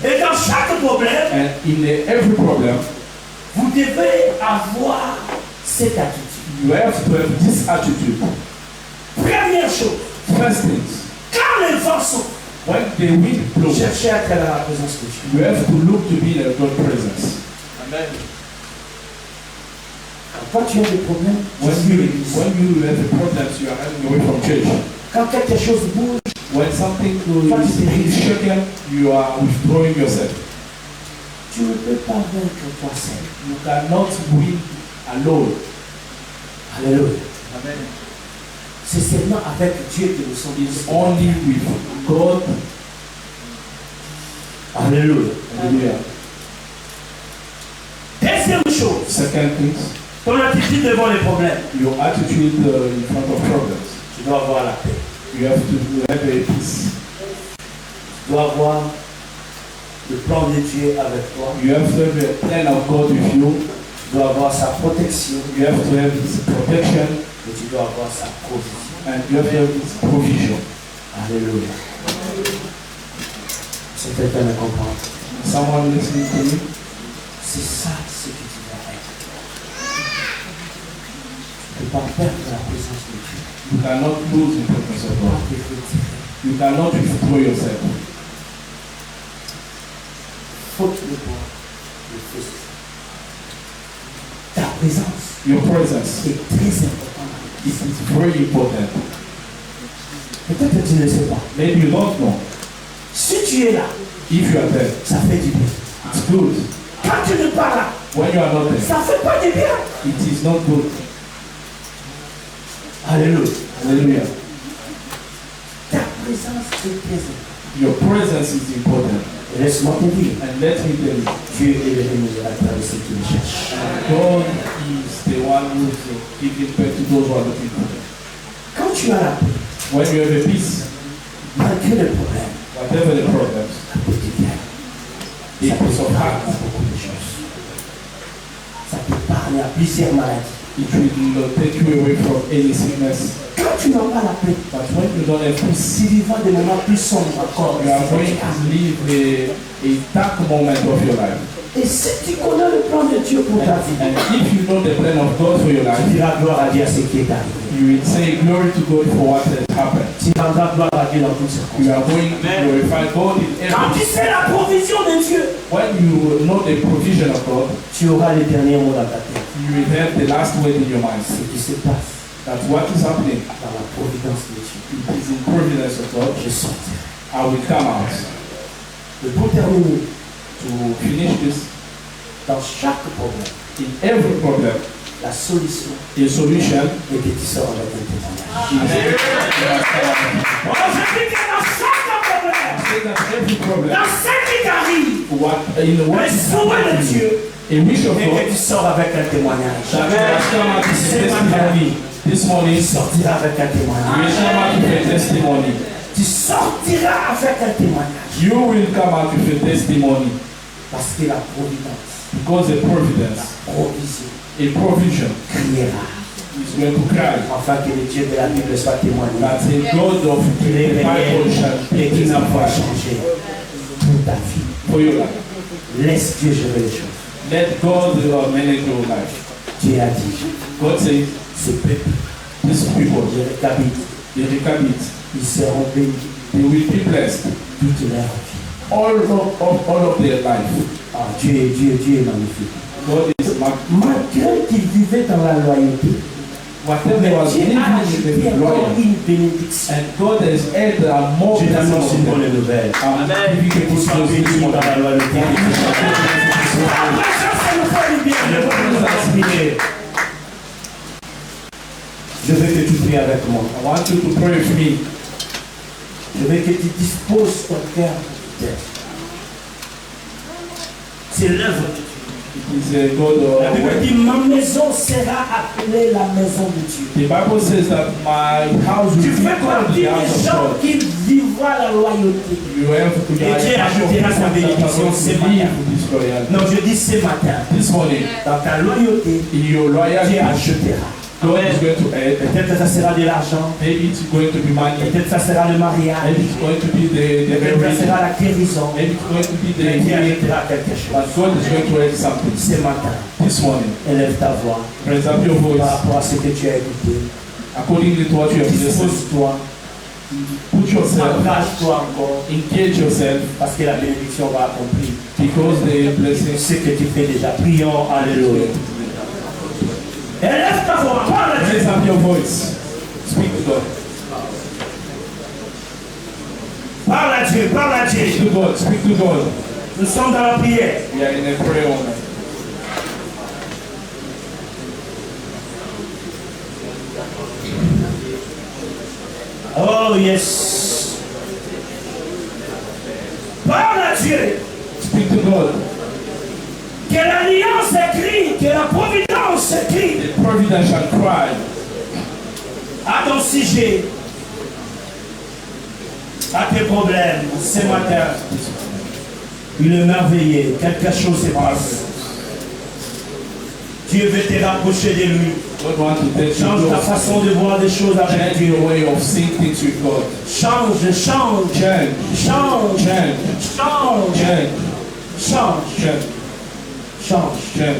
Et dans chaque problème, And in every problem, vous devez avoir cette attitude. You have to have this attitude. Première chose, First things, quand les vents sont, when the wind blows, cherchez à être dans la présence de Dieu. you have to look to be in a God presence. Amen. Quand tu as des problèmes, When tu suis you, l'église. when you have a problem, you are running away from church. Quand quelque chose bouge, When something is shaken, you are withdrawing yourself. tu ne peux pas vaincre toi seul. You cannot win alone. Alléluia. Amen. C'est seulement avec Dieu que nous sommes It's only with God. Alléluia. Hallelujah. Deuxième chose, Second thing, ton attitude devant les problèmes. your attitude in front of problems. Tu dois avoir la paix. You have to have a peace. Tu dois avoir le plan de Dieu avec toi. You have to have a plan of God with you. Tu dois avoir sa protection. You have to have His protection, Et tu dois avoir sa provision. and you have to have His provision. Alléluia. C'est quelqu'un me comprend. Someone listening to me? C'est ça ce que tu dois être. Tu ne peux pas perdre la présence de Dieu. You cannot lose the presence of Tu ne peux God. pas te retirer. You cannot withdraw yourself. Faute de boire, le fils. Ta présence Your presence, est très importante. it is very important. Peut-être que tu ne le sais pas. Maybe you don't know. Si tu es là, If you are there, ça fait du bien. it's good. Quand tu n'es pas là, When you are not there, ça ne fait pas du bien. it is not good. Alléluia. Hallelujah. Ta présence est très importante. Your presence is important. Laisse-moi te dire, And let me tell you, Dieu est le rémunérateur de ceux qui le cherchent. God is the one who is giving back to those who are looking for Him. Quand tu as la paix, When you have a peace, malgré le problème, whatever the problems, la paix te vient. the peace of heart, Beaucoup de choses. Ça peut parler à plusieurs maladies. it will take you away from any sickness. Quand tu n'as pas la paix, But when you don't have peace, tu vivras des moments plus sombres encore. you are going to live a dark moment of your life. Et si tu connais le plan de Dieu pour ta vie, And if you know the plan of God for your tu life, diras gloire à Dieu à ce qui est arrivé. you will say glory to God for what has happened. Tu rendras gloire à Dieu dans toutes You circonstances. are going to glorify God in Quand tu everything. sais la provision de Dieu, When you know the provision of God, tu auras le dernier mot dans ta tête. you will have the last word in your mind. Ce qui se passe That what is happening, dans la providence de Dieu, it is in providence of God. je sortirai. I will come out. Et pour terminer, To finish this, dans chaque problème, in every problem, la solution a solution est que tu sors avec un témoignage. is Oh, je dis que dans chaque problème, say that every problem, dans ce qui t'arrive, what in the le what is souhait de happening, Dieu, a wish of et que God, tu sors avec un témoignage. that you must come out with a testimony. This morning, Tu sortiras avec un you témoignage. will come out with a testimony. Tu sortiras avec un témoignage. You will come out with a testimony Parce que la providence, because the providence, provision, a provision, criera. is going to cry. Afin que le Dieu de la Bible soit témoigné. That a God of the Qu'il est Bible réel shall et be qu'il n'a pas testified changé pour ta vie. for your life. Laisse Dieu gérer les choses. Let God manage your life. Dieu a dit, God says, ce peuple, these people, je récapite, the Rechabites, ils seront bénis they will be blessed toute leur vie. all of their life. Ah, Dieu est magnifique. God is Malgré qu'ils vivaient dans la loyauté, whatever mais was Dieu living a in ajouté the encore loyal, une bénédiction. and God has added a more Je t'annonce une blessing. bonne nouvelle. I'm giving you Ils good sont news this bénis dans morning. la loyauté. Après ça, ça nous fait du bien. Je veux nous inspirer. Je veux que tu pries avec moi. I want you to pray with me. Je veux que tu disposes ton cœur pour terre. C'est l'œuvre de Dieu. It is a God La Bible dit, ma maison sera appelée la maison de Dieu. The Bible says that my house will Tu be fais called partie the house des of gens God. qui vivra la loyauté. You have to Et Dieu ajoutera sa bénédiction ce matin. this loyalty. Non, je dis ce matin, This morning, dans ta loyauté, in your loyalty, Dieu ajoutera. God is going to add. Peut-être que ça sera de l'argent, Maybe it's going to be money. peut-être que ça sera le mariage, Maybe it's going to be the peut-être que ça marriage. sera la guérison. Maybe it's going to be the Mais Dieu healing. ajoutera quelque chose. But God is going to add something. Ce matin, This morning, élève ta voix Raise up your voice. par rapport à ce que tu as écouté. According to what you have listened. Dispose-toi, Put yourself, engage-toi encore, engage yourself, parce que la bénédiction va accomplir because the blessing. ce que tu fais déjà. Prions, alléluia. Élève ta voix, parle à Raise Dieu. up your voice. Speak to God. Parle à Dieu, parle à Dieu. Speak to God. Speak to God. Nous sommes dans la prière. We are in a prayer moment. Oh yes. Parle à Dieu. Speak to God. Que l'alliance écrit, que la providence écrit The providential cry à ton sujet, à tes problèmes ce matin. Il est merveilleux, quelque chose se passe. Dieu veut te rapprocher de lui. God want to take you Change ta close. façon de voir des choses avec Change Dieu. your way of seeing things with God. Change, change, Change. change, Change. change, Change. change, Change. change, Change.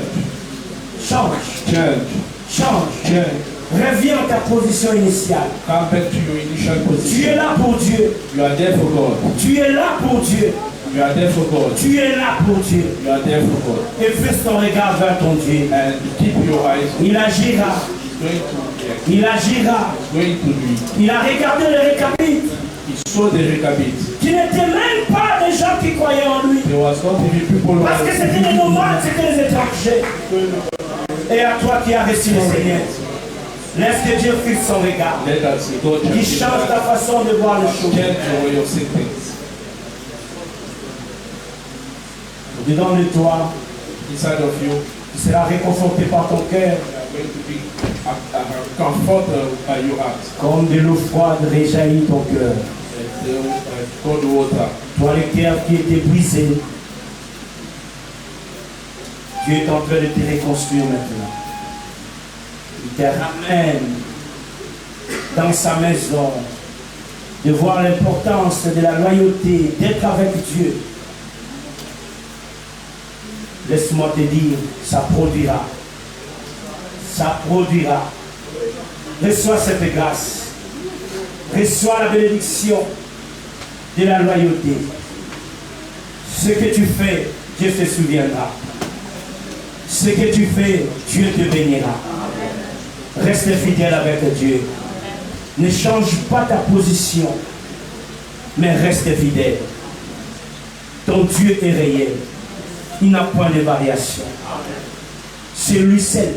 change, Change. change. Change. Reviens à ta position initiale. Come back to your initial Tu es position. là pour Dieu. You are there for God. Tu es là pour Dieu. You are there for God. Tu es là pour Dieu. You are there for God. Et fixe ton regard vers ton Dieu. And keep your eyes. Il agira. He's going to react. Il agira. He's going to do it. Il a regardé les récapites He saw the recabit. qui n'étaient même pas des gens qui croyaient en lui. There was not even people who Parce que c'était des nomades, c'était des étrangers. Et à toi qui as reçu le Seigneur, laisse que Dieu fixe son regard. Let us see God Qui change ta façon de voir les choses. change the way of seeing things. Dedans de toi, Inside of you, tu seras réconforté par ton cœur. you are going to be comforted by your heart. Comme de l'eau froide réjaillit ton cœur. And the cold water. Toi, le cœur qui était brisé, Dieu est en train de te reconstruire maintenant. Il te ramène dans sa maison, de voir l'importance de la loyauté, d'être avec Dieu. Laisse-moi te dire, ça produira. Ça produira. Reçois cette grâce. Reçois la bénédiction de la loyauté. Ce que tu fais, Dieu se souviendra. Ce que tu fais, Dieu te bénira. Reste fidèle avec Dieu. Ne change pas ta position, mais reste fidèle. Ton Dieu est réel. Il n'a point de variation. C'est lui seul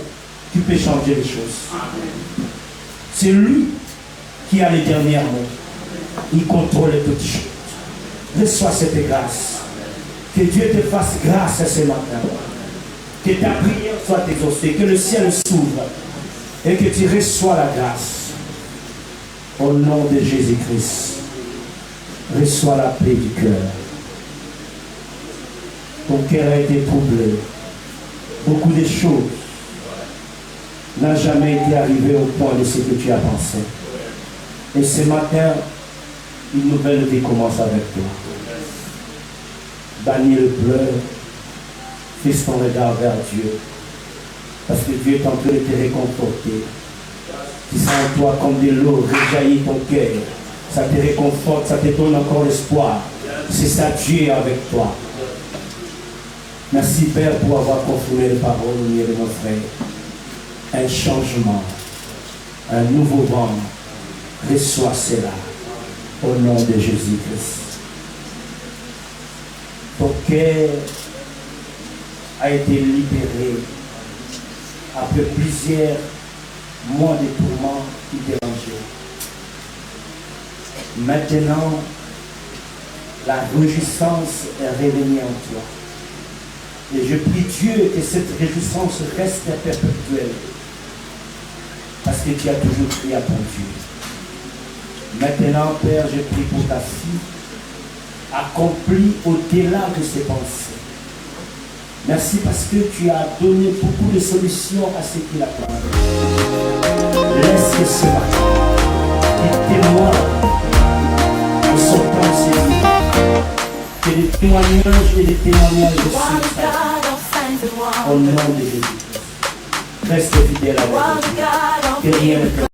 qui peut changer les choses. C'est lui qui a les derniers mots. Il contrôle les petites choses. Reçois cette grâce. Que Dieu te fasse grâce ce matin. Que ta prière soit exaucée. Que le ciel s'ouvre. Et que tu reçois la grâce. Au nom de Jésus-Christ. Reçois la paix du cœur. Ton cœur a été troublé. Beaucoup de choses n'ont jamais été arrivées au point de ce que tu as pensé. Et ce matin, une nouvelle vie commence avec toi. Daniel pleure. Fixe ton regard vers Dieu. Parce que Dieu est en train de te réconforter. Tu sens en toi comme de l'eau réjaillit ton cœur. Ça te réconforte, ça te donne encore l'espoir. C'est ça, Dieu est avec toi. Merci Père pour avoir confirmé les paroles au milieu de mon frère. Un changement, un nouveau vent. Reçois cela au nom de Jésus-Christ. Ton cœur a été libéré après plusieurs mois de tourments qui dérangeaient. Maintenant, la réjouissance est revenue en toi. Et je prie Dieu que cette réjouissance reste perpétuelle. Parce que tu as toujours crié à ton Dieu. Maintenant, Père, je prie pour ta fille, accomplie au-delà de ses pensées. Merci parce que tu as donné beaucoup de solutions à ce qu'il a parlé. Laisse que ce matin, il témoigne de son pensée. Que des témoignages et des témoignages de succès. Au nom de Jésus. Reste fidèle à Dieu. Et rien ne peut